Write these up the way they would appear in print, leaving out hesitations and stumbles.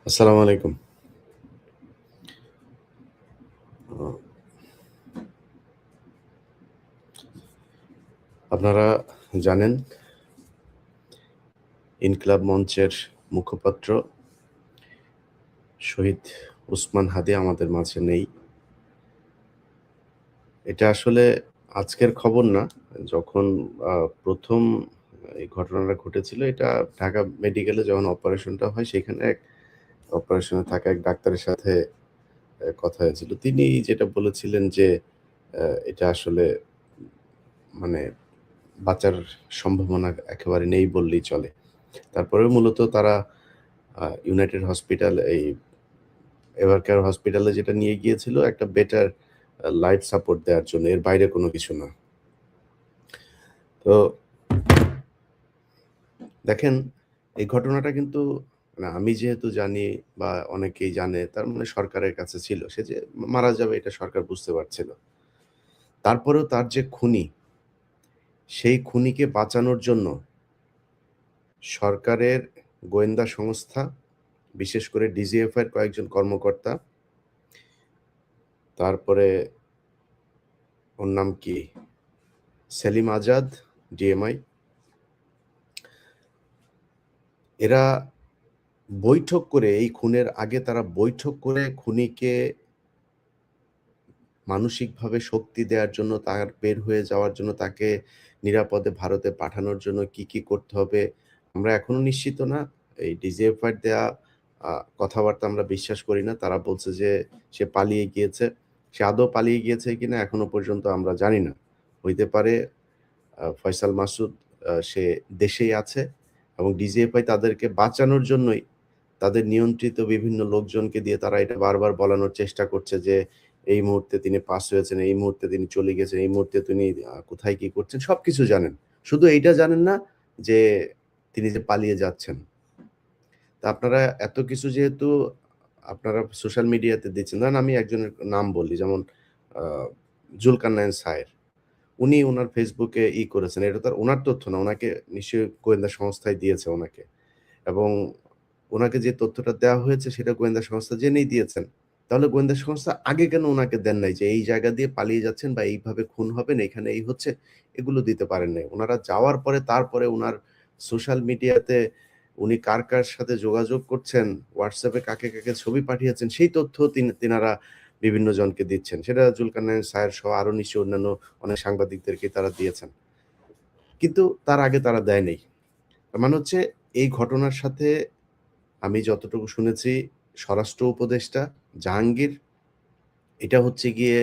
আসসালামু আলাইকুম। আ আপনারা জানেন ইনকিলাব মঞ্চের মুখপাত্র শহীদ ওসমান হাদি আমাদের মাঝে নেই। এটা আসলে আজকের খবর না। যখন আ ১ম এই ঘটনাটা ঘটেছিল এটা ঢাকা মেডিকেলে যখন অপারেশনটা হয় সেখানে অপারেশনে থাকা এক ডাক্তারের সাথে কথা হয়েছিল। তিনি যেটা বলেছিলেন যে এটা আসলে মানে বাঁচার সম্ভাবনা একেবারে নেই বললেই চলে। তারপরেও মূলত তারা ইউনাইটেড হসপিটাল এই এভারকেয়ার হসপিটালে যেটা নিয়ে গিয়েছিল একটা বেটার লাইফ সাপোর্ট দেওয়ার জন্য। এর বাইরে কোনো কিছু না। তো দেখেন এই ঘটনাটা কিন্তু মানে আমি যেহেতু জানি বা অনেকেই জানে তার মানে সরকারের কাছে ছিল। সে যে মারা যাবে এটা সরকার বুঝতে পারছিল। তারপরেও তার যে খুনি, সেই খুনিকে বাঁচানোর জন্য সরকারের গোয়েন্দা সংস্থা, বিশেষ করে ডিজিএফআই এর কয়েকজন কর্মকর্তা, তারপরে ওর নাম কি? সেলিম আজাদ, ডিএমআই এরা বৈঠক করে এই খুনের আগে তারা বৈঠক করে খুনিকে মানসিকভাবে শক্তি দেওয়ার জন্য, তার বের হয়ে যাওয়ার জন্য, তাকে নিরাপদে ভারতে পাঠানোর জন্য কি, কি করতে হবে আমরা এখনো নিশ্চিত না। এই ডিজিএফআই এর দেয়া আ কথাবার্তা আমরা বিশ্বাস করি না। তারা বলছে যে সে পালিয়ে গিয়েছে। সে আদৌ পালিয়ে গিয়েছে কিনা এখনো পর্যন্ত আমরা জানি না। হইতে পারে ফয়সাল মাসুদ সে দেশেই আছে এবং ডিজিএফআই তাদেরকে বাঁচানোর জন্যই তাদের নিয়ন্ত্রিত বিভিন্ন লোকজনকে দিয়ে তারা এটা বারবার বলানোর চেষ্টা করছে যে, এই মুহূর্তে তিনি পাস হয়েছেন, এই মুহূর্তে তিনি চলে গেছেন, এই মুহূর্তে তিনি কোথায় কি করছেন সবকিছু জানেন। শুধু এইটা জানেন না যে তিনি যে পালিয়ে যাচ্ছেন। তা আপনারা এত কিছু যেহেতু আপনারা সোশ্যাল মিডিয়াতে দিচ্ছেন, ধরেন আমি একজনের নাম বলি যেমন আ জুলকারনাইন সায়ের। উনি উনার ফেসবুকে করেছেন। এটা তো আর উনার তথ্য না। উনাকে নিশ্চয়ই গোয়েন্দা সংস্থাই দিয়েছে উনাকে। এবং উনাকে যে তথ্যটা দেওয়া হয়েছে সেটা গোয়েন্দা সংস্থা জেনেই দিয়েছেন। তাহলে গোয়েন্দা সংস্থা আগে কেন উনাকে দেন নাই যে এই জায়গা দিয়ে পালিয়ে যাচ্ছেন বা এইভাবে খুন হবেন, এখানে এই হচ্ছে, এগুলো দিতে পারেন নাই। উনারা যাওয়ার পরে তারপরে উনার সোশ্যাল মিডিয়াতে উনি কার সাথে যোগাযোগ করছেন, WhatsApp এ কাকে ছবি পাঠিয়েছেন সেই তথ্য তিনারা বিভিন্ন জনকে দিচ্ছেন। সেটা জুলকারনাইন সায়ের সহ আরো নিশ্চয়ই অন্যান্য অনেক সাংবাদিকদেরকে তারা দিয়েছেন। কিন্তু তার আগে তারা দেয় নাই। তার মানে হচ্ছে এই ঘটনার সাথে আমি যতটুকু শুনেছি স্বরাষ্ট্র উপদেষ্টা জাহাঙ্গীর এটা হচ্ছে গিয়ে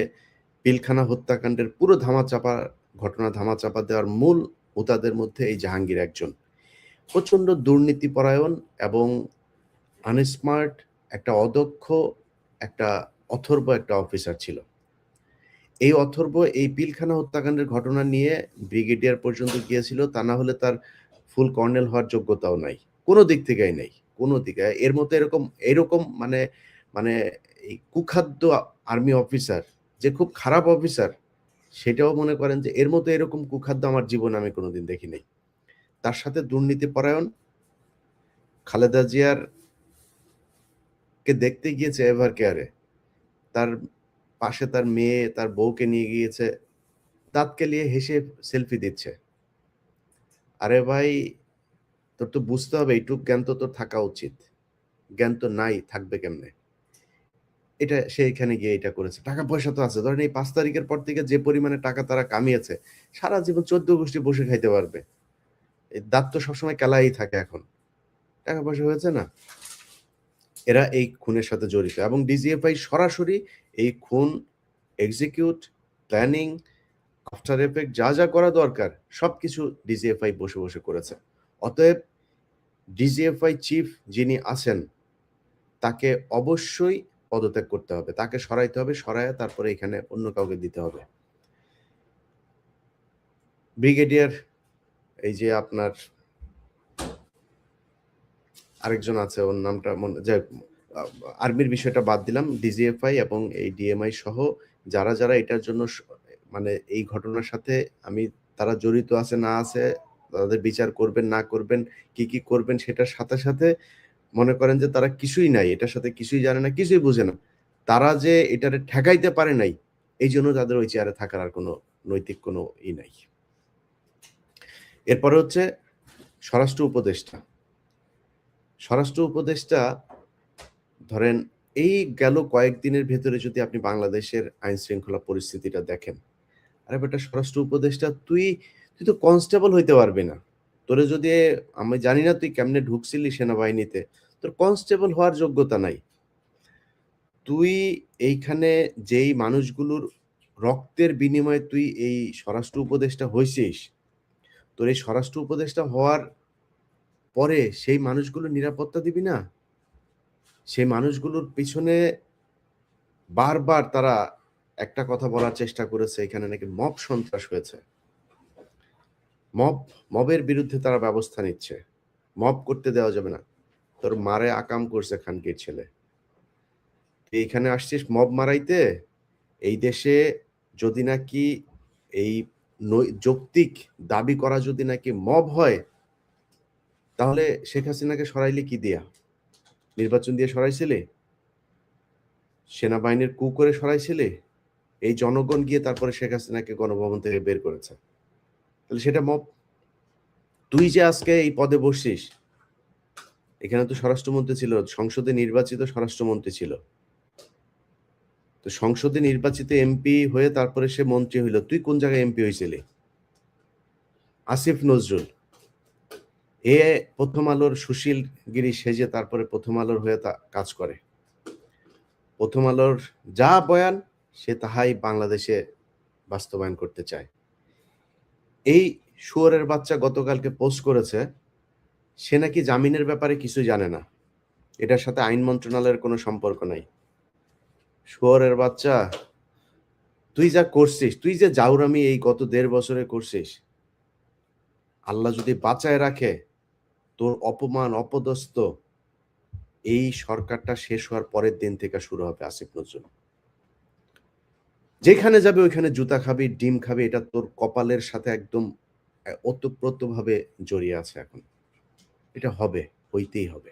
পিলখানা হত্যাকাণ্ডের পুরো ঘটনা ধামাচাপা দেওয়ার মূল হোতাদের মধ্যে এই জাহাঙ্গীর একজন। প্রচণ্ড দুর্নীতিপরায়ণ এবং আনস্মার্ট একটা অদক্ষ একটা অথর্ব একটা অফিসার ছিল। এই অথর্ব এই পিলখানা হত্যাকাণ্ডের ঘটনা নিয়ে ব্রিগেডিয়ার পর্যন্ত গিয়েছিল। তা না হলে তার ফুল কর্নেল হওয়ার যোগ্যতাও নাই। কোন দিক থেকেই নেই। কোন দিকে। এর মতো এরকম মানে মানে এই কুখাদ্য আর্মি অফিসার যে খুব খারাপ অফিসার, সেটাও মনে করেন যে এর মতো এরকম কুখাদ্য আমার জীবনে আমি কোনদিন দেখি নাই। তার সাথে দুর্নীতিপরায়ণ খালেদা জিয়ার কে দেখতে গিয়েছে এভার কেয়ারে। তার পাশে তার মেয়ে, তার বউকে নিয়ে গিয়েছে। দাঁত কেলিয়ে হেসে সেলফি দিচ্ছে। আরে ভাই, তোর তো বুঝতে হবে এইটুক জ্ঞান তো তোর থাকা উচিত। জ্ঞান তো নাই, থাকবে কেমনে? সে এখানে গিয়ে এটা করেছে। টাকা-পয়সা তো আছে। ধরেন এই ৫ তারিখের পর থেকে যে পরিমাণে টাকা তারা কামিয়েছে, সারা জীবন ১৪ গোষ্ঠী বসে খাইতে পারবে। এই দাঁত তো সবসময় কেলাই থাকে এখন। টাকা-পয়সা হয়েছে না? এরা এই খুনের সাথে জড়িত এবং ডিজিএফআই সরাসরি এই খুন এক্সিকিউট, প্ল্যানিং, আফটার ইফেক্ট যা করা দরকার সবকিছু ডিজিএফআই বসে করেছে। অতএব ডিজিএফআই চিফ যিনি আছেন, তাকে অবশ্যই পদত্যাগ করতে হবে। তাকে সরাইতে হবে। সরাইয়া তারপরে এখানে অন্য কাউকে দিতে হবে। ব্রিগেডিয়ার এই যে আপনার আরেকজন আছে ওর নামটা যাই হোক আ আর্মির বিষয়টা বাদ দিলাম। ডিজিএফআই এবং এই ডিএমআই সহ যারা এটার জন্য মানে এই ঘটনার সাথে আমি তারা জড়িত আছে না আছে, তাদের বিচার করবেন না করবেন, কি করবেন সেটার সাথে মনে করেন যে তারা কিছুই নাই, এটার সাথে কিছুই জানে না, কিছুই বুঝে না। তারা যে এটারে ঠেকাইতে পারে নাই, এইজন্য তাদের ওই চেয়ারে থাকার আর কোনো নৈতিক কোনো নাই। এরপরে হচ্ছে স্বরাষ্ট্র উপদেষ্টা। স্বরাষ্ট্র উপদেষ্টা ধরেন এই গেল কয়েকদিনের ভেতরে যদি আপনি বাংলাদেশের আইন-শৃঙ্খলা পরিস্থিতিটা দেখেন, আরে বেটা স্বরাষ্ট্র উপদেষ্টা তুই তো কনস্টেবল হইতে পারবি না। তোরে যদি আমি জানি না তুই কেমনে ঢুকছিলি সেনাবাহিনীতে, তোর কনস্টেবল হওয়ার যোগ্যতা নাই। তুই এইখানে যেই মানুষগুলোর রক্তের বিনিময়ে তুই এই স্বরাষ্ট্র উপদেষ্টা হইছিস, তোর এই স্বরাষ্ট্র উপদেষ্টা হওয়ার পরে সেই মানুষগুলোর নিরাপত্তা দিবি না? সেই মানুষগুলোর পিছনে বারবার তারা একটা কথা বলার চেষ্টা করেছে, এখানে নাকি মব সন্ত্রাস হয়েছে। মবের বিরুদ্ধে তারা ব্যবস্থা নিচ্ছে। মব করতে দেওয়া যাবে না। তোর মারে আকাম করছে খানকির ছেলে। এইখানে আসছিস মব মারাইতে? এই দেশে যদি নাকি এই যৌক্তিক দাবি করা যদি নাকি মব হয়, তাহলে শেখ হাসিনাকে সরাইলি কি দিয়া? নির্বাচন দিয়ে সরাইছিলে? সেনাবাহিনীর কু করে সরাইছিলে? এই জনগণ গিয়ে তারপরে শেখ হাসিনাকে গণভবন থেকে বের করেছে। তাহলে সেটা মব। তুই যে আজকে এই পদে বসছিস, এখানে তো স্বরাষ্ট্রমন্ত্রী ছিল, সংসদে নির্বাচিত স্বরাষ্ট্রমন্ত্রী ছিল। তো সংসদে নির্বাচিত এমপি হয়ে তারপরে সে মন্ত্রী হইল। তুই কোন জায়গায় এমপি হয়েছিলি? আসিফ নজরুল এ প্রথম আলোর সুশীল গিরি সেজে তারপরে প্রথম আলোর হয়ে কাজ করে। প্রথম আলোর যা বয়ান সে তাহাই বাংলাদেশে বাস্তবায়ন করতে চায়। এই শুয়োরের বাচ্চা গতকালকে পোস্ট করেছে সে নাকি জামিনের ব্যাপারে কিছু জানে না, এটার সাথে আইন মন্ত্রণালয়ের কোনো সম্পর্ক নাই। শুয়োরের বাচ্চা, তুই যা করছিস, তুই যে জাউরামি এই গত 1.5 বছরে করছিস, আল্লাহ যদি বাঁচায় রাখে, তোর অপমান অপদস্থ এই সরকারটা শেষ হওয়ার পরের দিন থেকে শুরু হবে। আসিফ নজরুল যেখানে যাবে ওইখানে জুতা খাবি, ডিম খাবি, এটা তোর কপালের সাথে একদম ওতপ্রোতভাবে জড়িয়ে আছে এখন। এটা হবে, হইতেই হবে।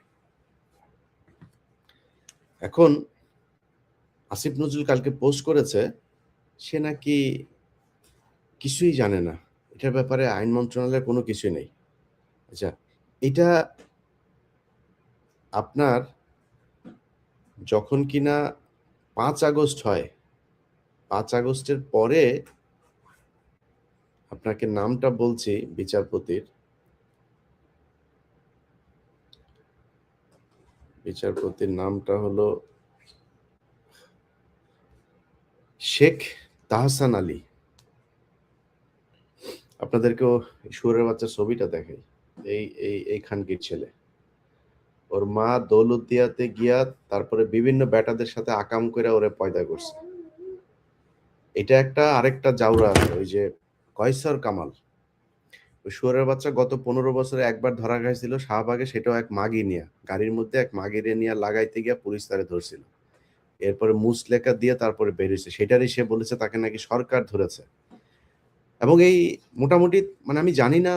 এখন আসিফ নজরুল কালকে পোস্ট করেছে সে নাকি কিছুই জানে না, এটার ব্যাপারে আইন মন্ত্রণালয়ের কোনো কিছুই নেই। আচ্ছা, এটা আপনার যখন কিনা 5 আগস্ট হয়, 5 আগস্টের পরে আপনাকে নামটা বলছি বিচারপতির, বিচারপতির নামটা হলো শেখ তাহসান আলী। আপনাদেরকেও শুয়োরের বাচ্চার ছবিটা দেখাই। এই খানকির ছেলে, ওর মা দৌলতদিয়াতে গিয়া তারপরে বিভিন্ন বেটাদের সাথে আকাম করে ওরে পয়দা করছে। এটা একটা আরেকটা জাউরা আছে, ওই যে কয়সর কামাল, ওই শুয়োরের বাচ্চা গত 15 বছরে একবার ধরা খাইছিল শাহবাগে, সেটাও এক মাগি নিয়ে, গাড়ির মধ্যে এক মাগিরে নিয়ে লাগাইতে গিয়া পুলিশ তারে ধরছিল। এরপরে মুসলেকা দিয়ে তারপরে বেরিয়েছে, সেটারই সে বলেছে তাকে নাকি সরকার ধরেছে। এবং এই মোটামুটি মানে আমি জানি না,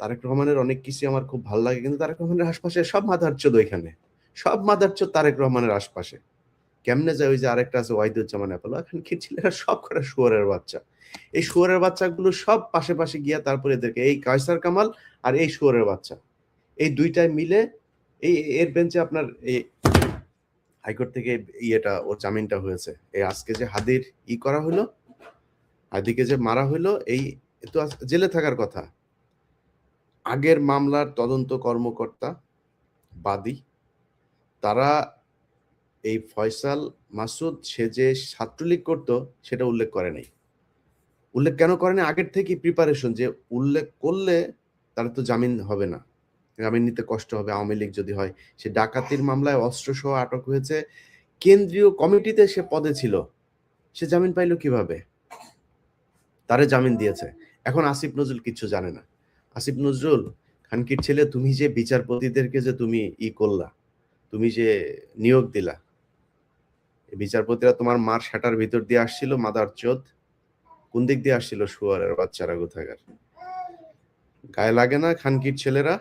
তারেক রহমানের অনেক কিছু আমার খুব ভালো লাগে, কিন্তু তারেক রহমানের আশপাশে সব মাদারচোদ, ওইখানে সব মাদারচোদ তারেক রহমানের আশপাশে। কেমনে যায়? ওই যে আরেকটা আছে ওয়াহিদুজ্জামান অ্যাপেলো, এখন কি ছেলেরা সব করে শুয়োরের বাচ্চা। এই শুয়োরের বাচ্চাগুলো সব পাশে পাশে গিয়া তারপরে এদেরকে, এই কায়সার কামাল আর এই শুয়োরের বাচ্চা, এই দুইটায় মিলে এই এর বেঞ্চে আপনার এই হাইকোর্ট থেকে ইয়েটা ওর জামিনটা হয়েছে। এই আজকে যে হাদির করা হলো, হাদিকে যে মারা হলো, এই তো জেলে থাকার কথা। আগের মামলার তদন্ত কর্মকর্তা বাদী, তারা এই ফয়সাল মাসুদ সে যে ছাত্রলীগ করতো সেটা উল্লেখ করে নাই। উল্লেখ কেন করে নাই? আগের থেকেই প্রিপারেশন, যে উল্লেখ করলে তার তো জামিন হবে না, জামিন নিতে কষ্ট হবে আওয়ামী লীগ যদি হয়। সে ডাকাতির মামলায় অস্ত্রসহ আটক হয়েছে, কেন্দ্রীয় কমিটিতে সে পদে ছিল, সে জামিন পাইল কিভাবে? তারে জামিন দিয়েছে। এখন আসিফ নজরুল কিচ্ছু জানে না। আসিফ নজরুল, খানকির ছেলে, তুমি যে বিচারপতিদেরকে যে তুমি করলা, তুমি যে নিয়োগ দিলা, বিচারপতিরা তোমার মার শাটার ভিতর দিয়ে আসছিল মাদারচোদ? কোন দিক দিয়ে আসছিল শুয়োরের বাচ্চারা কোথাকার? গায়ে লাগে না খানকির ছেলেরা?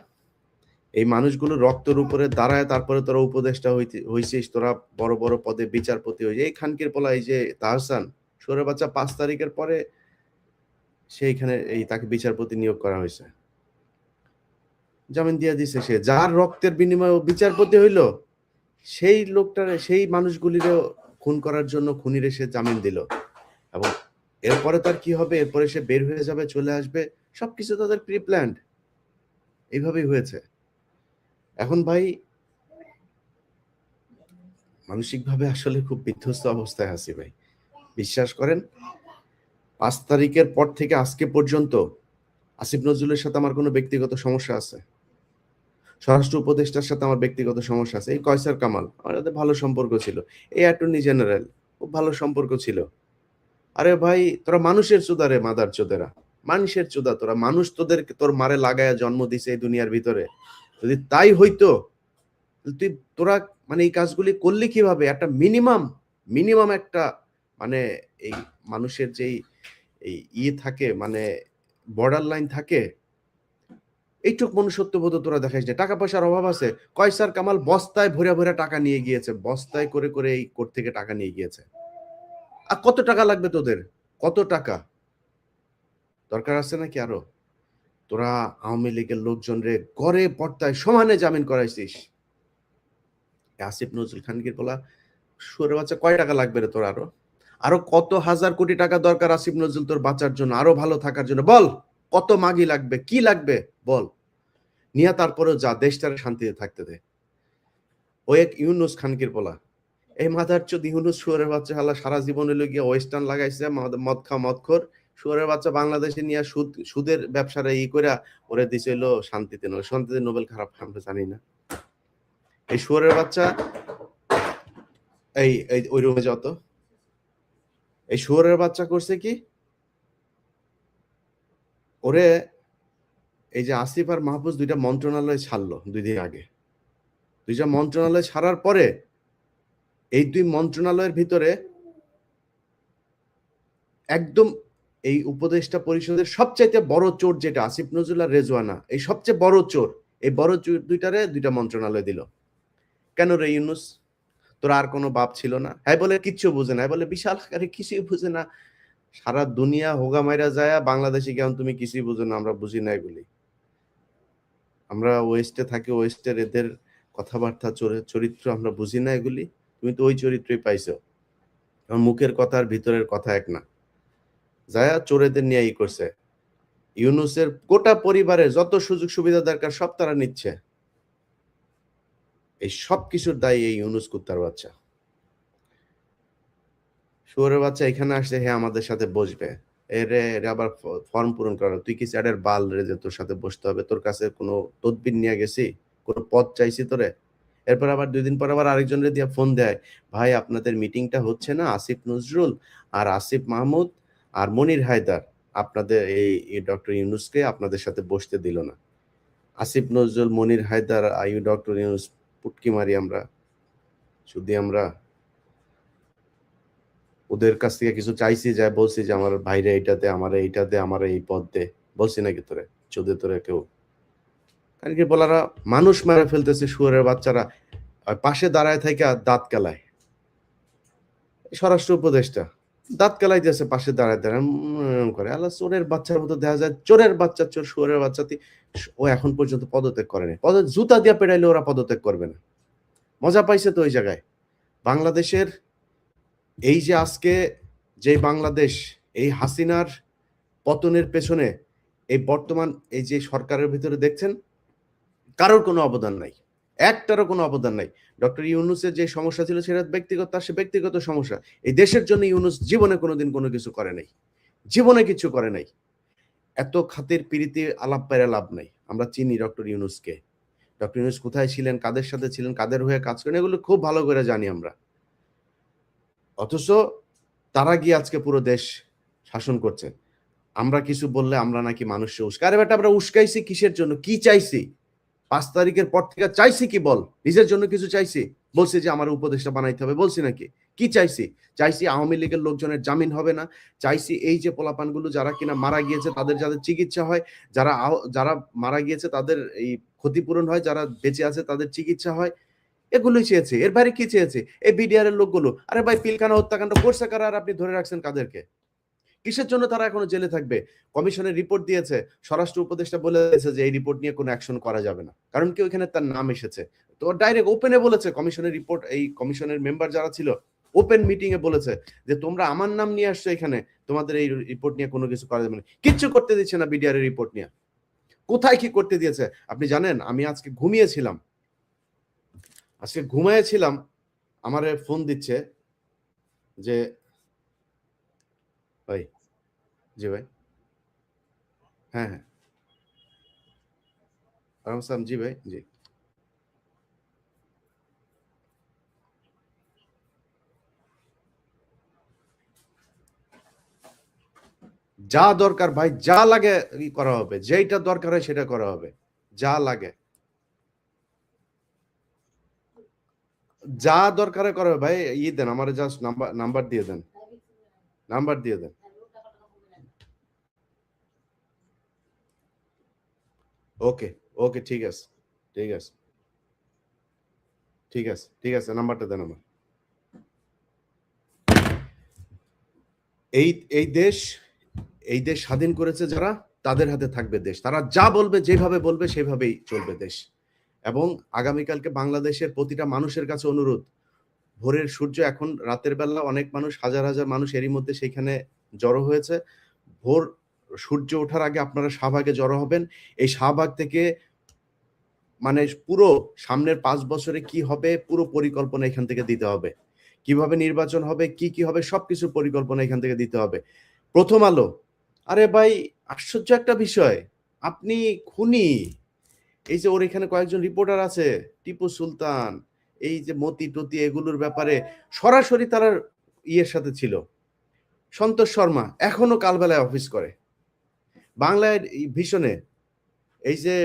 এই মানুষগুলো রক্তের উপরে দাঁড়ায়, তারপরে তোরা উপদেষ্টা হইছিস, তোরা বড় বড় পদে বিচারপতি হয়েছে। এই খানকির পোলা, এই যে তাহসান, শুয়োরের বাচ্চা, 5 তারিখের পরে সেইখানে এই তাকে বিচারপতি নিয়োগ করা হয়েছে, জামিন দিয়ে দিছে। সে যার রক্তের বিনিময়ে বিচারপতি হইল, সেই লোকটার, সেই মানুষগুলিরও খুন করার জন্য খুনিরে সে জামিন দিল। এবং এরপরে তার কি হবে, এরপরে সে বের হয়ে যাবে, চলে আসবে, সবকিছু তাদের প্রি প্ল্যান্ড। এইভাবেই হয়েছে। এখন ভাই মানসিকভাবে আসলে খুব বিধ্বস্ত অবস্থায় আছি ভাই। বিশ্বাস করেন, 5 তারিখের পর থেকে আজকে পর্যন্ত আসিফ নজরুলের সাথে আমার কোনো ব্যক্তিগত সমস্যা আছে, স্বরাষ্ট্র উপদেষ্টার সাথে আমার ব্যক্তিগত সমস্যা আছে, এই কয়সার কামাল আমার সাথে ভালো সম্পর্ক ছিল, এই অ্যাটর্নি জেনারেল খুব ভালো সম্পর্ক ছিল। আরে ভাই তোরা মানুষের চোদা রে, মাদার চোদেরা, মানুষের চোদা তোরা। মানুষ তোর মারে লাগায়া জন্ম দিছে এই দুনিয়ার ভিতরে। যদি তাই হইতো, তুই তোরা মানে এই কাজগুলি করলি কিভাবে? একটা মিনিমাম একটা মানে এই মানুষের যেই এই থাকে, মানে বর্ডার লাইন থাকে, এইটুক মনুষ্যত্ববোধ তোরা দেখাইস না। টাকা পয়সার অভাব আছে, কয়সার কামাল বস্তায় ভরে ভরে টাকা নিয়ে গিয়েছে, বস্তায় করে করে এই কোর্ট থেকে টাকা নিয়ে গিয়েছে। আর কত টাকা লাগবে তোদের? কত টাকা দরকার আছে নাকি আরো? তোরা আওয়ামী লীগের লোকজন রে গড়ে পর্দায় সমানে জামিন করাইছিস। আসিফ নজরুল খানকে বলা, শুয়োরের বাচ্চা, কয় টাকা লাগবে রে তোর? আরো আরো কত হাজার কোটি টাকা দরকার আসিফ নজরুল তোর বাঁচার জন্য, আরো ভালো থাকার জন্য? বল, কত মাগি লাগবে, কি লাগবে বল, নিয়ে তারপরেও যা, দেশটারে শান্তিতে থাকতে দে। ও এক ইউনুস খানকির পোলা, এই মাথার চোদ ইউনুস শুয়োরের বাচ্চা হালা সারা জীবন হইলো গিয়ে ওয়েস্টার্ন লাগাইছে, মদ খা মদখোর শুয়োরের বাচ্চা, বাংলাদেশে নিয়ে সুদের ব্যবসাটা করে ওরে দিছিল শান্তিতে। শান্তিতে নোবেল খারাপ আমরা জানি না। এই শুয়োরের বাচ্চা, এই ওই রুমে যত, এই শুয়োরের বাচ্চা করছে কি, ওরে এই যে আসিফ আর মাহফুজ দুইটা মন্ত্রণালয় ছাড়লো 2 দিন আগে। দুইটা মন্ত্রণালয় ছাড়ার পরে এই 2 মন্ত্রণালয়ের ভিতরে একদম এই উপদেষ্টা পরিষদের সবচাইতে বড় চোর যেটা আসিফ নজরুল আর রেজওয়ানা, এই সবচেয়ে বড় চোর, এই বড় চোর দুইটারে 2টা মন্ত্রণালয় দিল। কেন রে ইউনুস, তোর আর কোনো বাপ ছিল না? হ্যাঁ বলে কিচ্ছু বুঝে না, বলে বিশাল আকারে কিছুই বুঝে না, সারা দুনিয়া হোগা মাইরা যায়, বাংলাদেশে কেমন তুমি কিছুই বুঝো না, আমরা বুঝি না এগুলি। আমরা ওয়েস্টে থাকি, ওয়েস্টের এদের কথাবার্তা, চরিত্র আমরা বুঝি না এগুলি। তুমি তো ওই চরিত্রই পাইছো, মুখের কথা আর ভিতরের কথা এক না। যায়া চোরেদের নিয়ে করছে। ইউনুসের গোটা পরিবারের যত সুযোগ সুবিধা দরকার সব তারা নিচ্ছে। এই সব কিছুর দায়ী এই ইউনুস কুত্তার বাচ্চা, শুয়োরের বাচ্চা। এখানে আসছে, হ্যাঁ আমাদের সাথে বসবে, এরে আবার ফর্ম পূরণ করা। তুই কি চ্যাটের বাল রে যে তোর সাথে বসতে হবে? তোর কাছে কোনো তদবির নিয়ে গেছি, কোনো পদ চাইছি তোরে? এরপর আবার 2 দিন পর আবার আরেকজনের দিয়ে ফোন দেয়, ভাই আপনাদের মিটিংটা হচ্ছে না, আসিফ নজরুল আর আসিফ মাহমুদ আর মনির হায়দার আপনাদের এই ডক্টর ইউনুসকে আপনাদের সাথে বসতে দিল না। আসিফ নজরুল, মনির হায়দার, ডক্টর ইউনুস পুটকি মারি আমরা, শুধু আমরা ওদের কাছ থেকে কিছু চাইছি, যায় বলছি যে আমার ভাইরে এইটাতে, আমার এইটাতে, আমার এই পদ দে, বলছি নাকি তোরে? চোদে তোরে কেউ? কারণ কি বলারা মানুষ মারা ফেলতেছে, শুয়োরের বাচ্চারা পাশে দাঁড়ায় থেকে দাঁত কেলায়। স্বরাষ্ট্র উপদেষ্টা দাঁত কেলাইতেছে, পাশে দাঁড়ায় দাঁড়ায় করে। আল্লাহ, চোরের বাচ্চার মতো দেখা যায়, চোরের বাচ্চা, চোর শুয়োরের বাচ্চা। ও এখন পর্যন্ত পদত্যাগ করেনি, জুতা দিয়ে পেড়াইলে ওরা পদত্যাগ করবে না। মজা পাইছে তো ওই জায়গায়। বাংলাদেশের এই যে আজকে যে বাংলাদেশ, এই হাসিনার পতনের পেছনে এই বর্তমান এই যে সরকারের ভিতরে দেখছেন, কারোর কোনো অবদান নাই, একটারও কোনো অবদান নাই। ডক্টর ইউনুসের যে সমস্যা ছিল সেটা ব্যক্তিগত, তার সে ব্যক্তিগত সমস্যা। এই দেশের জন্য ইউনুস জীবনে কোনোদিন কোনো কিছু করে নাই, জীবনে কিছু করে নাই। এত খাতির পিরিতি আলাপ পাইরা লাভ নাই। আমরা চিনি ডক্টর ইউনুসকে, ডক্টর ইউনুস কোথায় ছিলেন, কাদের সাথে ছিলেন, কাদের হয়ে কাজ করেন, এগুলো খুব ভালো করে জানি আমরা। অথচ তারা গিয়ে আজকে পুরো দেশ শাসন করছে। আমরা কিছু বললে আমরা নাকি মানুষকে উস্কাই। আরে বেটা, আমরা উস্কাইছি কিসের জন্য? কি চাইছি? 5 তারিখের পর থেকে চাইছি কি বল? নিজের জন্য কিছু চাইছি? বলছি যে আমার উপদেষ্টা বানাইতে হবে, বলছি নাকি? কি চাইছি? চাইছি আওয়ামী লীগের লোকজনের জামিন হবে না। চাইছি এই যে পোলাপানগুলো যারা কিনা মারা গিয়েছে তাদের যাদের চিকিৎসা হয়, যারা মারা গিয়েছে তাদের এই ক্ষতিপূরণ হয়, যারা বেঁচে আছে তাদের চিকিৎসা হয়। এগুলোই চেয়েছে। এর বাইরে কি চেয়েছে? এই বিডিআর এর লোকগুলো। আরে ভাই পিলখানা হত্যাকাণ্ড করছে কারা আর আপনি ধরে রাখছেন কাদেরকে? কিসের জন্য তারা এখনো জেলে থাকবে? কমিশনের রিপোর্ট দিয়েছে। স্বরাষ্ট্র উপদেষ্টা বলে দিয়েছে যে এই রিপোর্ট নিয়ে কোনো অ্যাকশন করা যাবে না। কারণ কি ওইখানে তার নাম এসেছে। তো ডাইরেক্ট ওপেনে বলেছে কমিশনের রিপোর্ট এই কমিশনের মেম্বার যারা ছিল ওপেন মিটিং এ বলেছে যে তোমরা আমার নাম নিয়ে আসছো এখানে। তোমাদের এই রিপোর্ট নিয়ে কোনো কিছু করা যাবে না। কিচ্ছু করতে দিচ্ছে না বিডিআর এর রিপোর্ট নিয়ে। কোথায় কি করতে দিয়েছে? আপনি জানেন আমি আজকে ঘুমিয়েছিলাম। আজকে ঘুমায়েছিলাম। আমারে ফোন দিচ্ছে যে ভাই, জি ভাই। হ্যাঁ, হ্যাঁ। ওয়ালাইকুম আসসালাম। জি ভাই, জি। যা দরকার ভাই যা লাগে করা হবে। যেইটা দরকার হয় সেটা করা হবে। যা লাগে। যা দরকার হয় করা হবে ভাই দেন আমারে জাস্ট নাম্বার দিয়ে দেন। নাম্বার দিয়ে দেন। ওকে, ওকে ঠিক আছে। ঠিক আছে। ঠিক আছে। ঠিক আছে নাম্বারটা দেন আমার। এই এই দেশ এই দেশ স্বাধীন করেছে যারা তাদের হাতে থাকবে দেশ। তারা যা বলবে যেভাবে বলবে সেভাবেই চলবে দেশ। এবং আগামীকালকে বাংলাদেশের প্রতিটা মানুষের কাছে অনুরোধ ভোরের সূর্য এখন রাতের বেলা অনেক মানুষ হাজার হাজার মানুষ এরই মধ্যে সেখানে জড়ো হয়েছে। ভোর সূর্য ওঠার আগে আপনারা শাহবাগে জড়ো হবেন। এই শাহবাগ থেকে মানে পুরো সামনের ৫ বছরে কি হবে পুরো পরিকল্পনা এখান থেকে দিতে হবে। কিভাবে নির্বাচন হবে, কি হবে সবকিছুর পরিকল্পনা এখান থেকে দিতে হবে। ১ম আলো, আরে ভাই আশ্চর্য একটা বিষয়। আপনি খুনি। এই যে ওর এখানে কয়েকজন রিপোর্টার আছে, টিপু সুলতান, এই যে মতি-টতি এগুলোর ব্যাপারে সরাসরি তারা ইয়ের সাথে ছিল। সন্তোষ শর্মা এখনো কালবেলায় অফিস করে। বাংলায় ভীষণে এই যে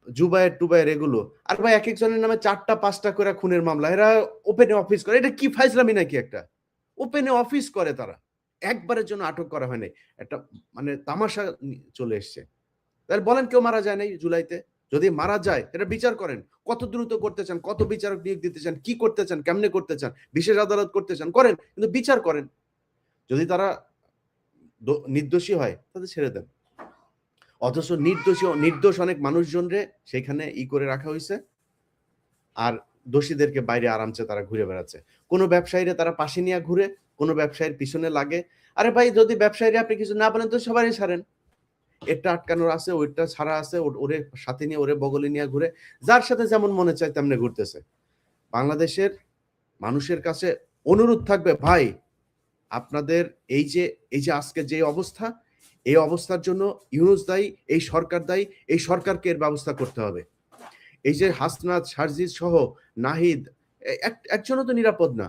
জুবায়ের-টুবায়ের এগুলো। আর ভাই একেকজনের নামে ৪ টা ৫ টা করে খুনের মামলা। এরা ওপেনে অফিস করে। এটা কি ফাইজলামি নাকি একটা? ওপেনে অফিস করে তারা। একবারের জন্য আটক করা হয় নাই। একটা মানে তামাশা চলে এসছে। তাহলে বলেন কেউ মারা যায় নাই জুলাইতে? যদি মারা যায় এটা বিচার করেন। কত দ্রুত করতে চান, কত বিচারক নিয়োগ দিতে চান, কি করতে চান, কেমনে করতে চান, বিশেষ আদালত করতে চান, করেন। কিন্তু বিচার করেন। যদি তারা নির্দোষী হয় তাদের ছেড়ে দেন। অথচ নির্দোষ অনেক মানুষজনরে সেখানে করে রাখা হইছে। আর দোষীদেরকে বাইরে আরামসে তারা ঘুরে বেড়াচ্ছে। কোন ব্যবসায়ীরা তারা পাশে নিয়ে ঘুরে, কোন ব্যবসায়ীর পিছনে লাগে। আরে ভাই যদি ব্যবসায়ীরা আপনি কিছু না বলেন তো সবারই ছাড়েন। এটা আটকানোর আছে, ওইটা ছাড়া আছে, ওরে সাথে নিয়ে ওরে বগলে নিয়ে ঘুরে। যার সাথে যেমন মনে চায় তেমনি ঘুরতেছে। বাংলাদেশের মানুষের কাছে অনুরোধ থাকবে ভাই আপনাদের এই যে আজকে যে অবস্থা, এই অবস্থার জন্য ইউনূস দায়ী, এই সরকার দায়ী, এই সরকারকে এর ব্যবস্থা করতে হবে। এই যে হাসনাত, সারজিৎ সহ নাহিদ একজনও তো নিরাপদ না।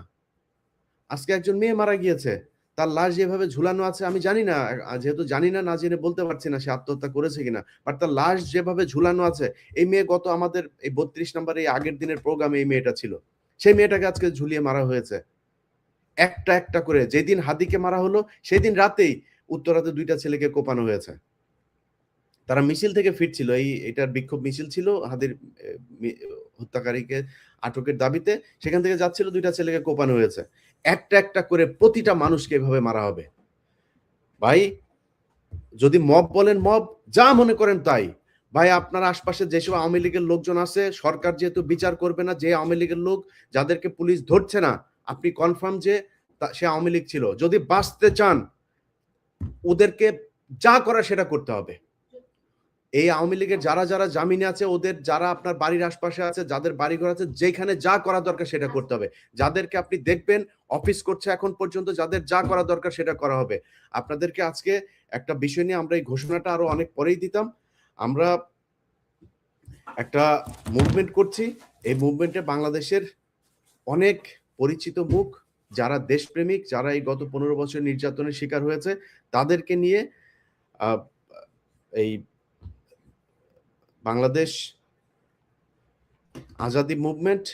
আজকে একজন মেয়ে মারা গিয়েছে। তার লাশ যেভাবে ঝুলানো আছে আমি জানি না, যেহেতু জানি না, না জেনে বলতে পারছি না সে আত্মহত্যা করেছে কিনা। বাট তার লাশ যেভাবে ঝুলানো আছে, এই মেয়ে গত আমাদের এই ৩২ নাম্বার এই আগের দিনের প্রোগ্রামে এই মেয়েটা ছিল। সেই মেয়েটাকে আজকে ঝুলিয়ে মারা হয়েছে। একটা করে। যেদিন হাদিকে মারা হলো, সেদিন রাতেই উত্তরাতে ২ টা ছেলেকে কোপানো হয়েছে। তারা মিছিল থেকে ফিরছিল। এটার বিক্ষোভ মিছিল ছিল হাদির এ মি হত্যাকারীকে আটকের দাবিতে। সেখান থেকে যাচ্ছিল ২ টা ছেলেকে কোপানো হয়েছে। একটা করে প্রতিটা মানুষকে এভাবে মারা হবে। ভাই যদি মব বলেন মব, যা মনে করেন তাই। ভাই আপনার আশপাশে যেসব আওয়ামী লীগের লোকজন আছে, সরকার যেহেতু বিচার করবে না, যে আওয়ামী লীগের লোক যাদেরকে পুলিশ ধরছে না, আপনি কনফার্ম যে সে আওয়ামী লীগ ছিল। যদি বাঁচতে চান, ওদেরকে যা করার সেটা করতে হবে। এই আওয়ামী লীগের যারা জামিনে আছে ওদের যারা আপনার বাড়ির আশপাশে আছে, যাদের বাড়িঘর আছে, যেখানে যা করা দরকার সেটা করতে হবে। যাদেরকে আপনি দেখবেন অফিস করছে এখন পর্যন্ত, যাদের যা করা দরকার সেটা করা হবে। আপনাদেরকে আজকে একটা বিষয় নিয়ে আমরা এই ঘোষণাটা আরো অনেক পরেই দিতাম। আমরা একটা মুভমেন্ট করছি। এই মুভমেন্টে বাংলাদেশের অনেক পরিচিত মুখ, যারা দেশপ্রেমিক, যারা এই গত ১৫ বছর নির্যাতনের শিকার হয়েছে, তাদেরকে নিয়ে আ এই বাংলাদেশ আজাদী মুভমেন্ট।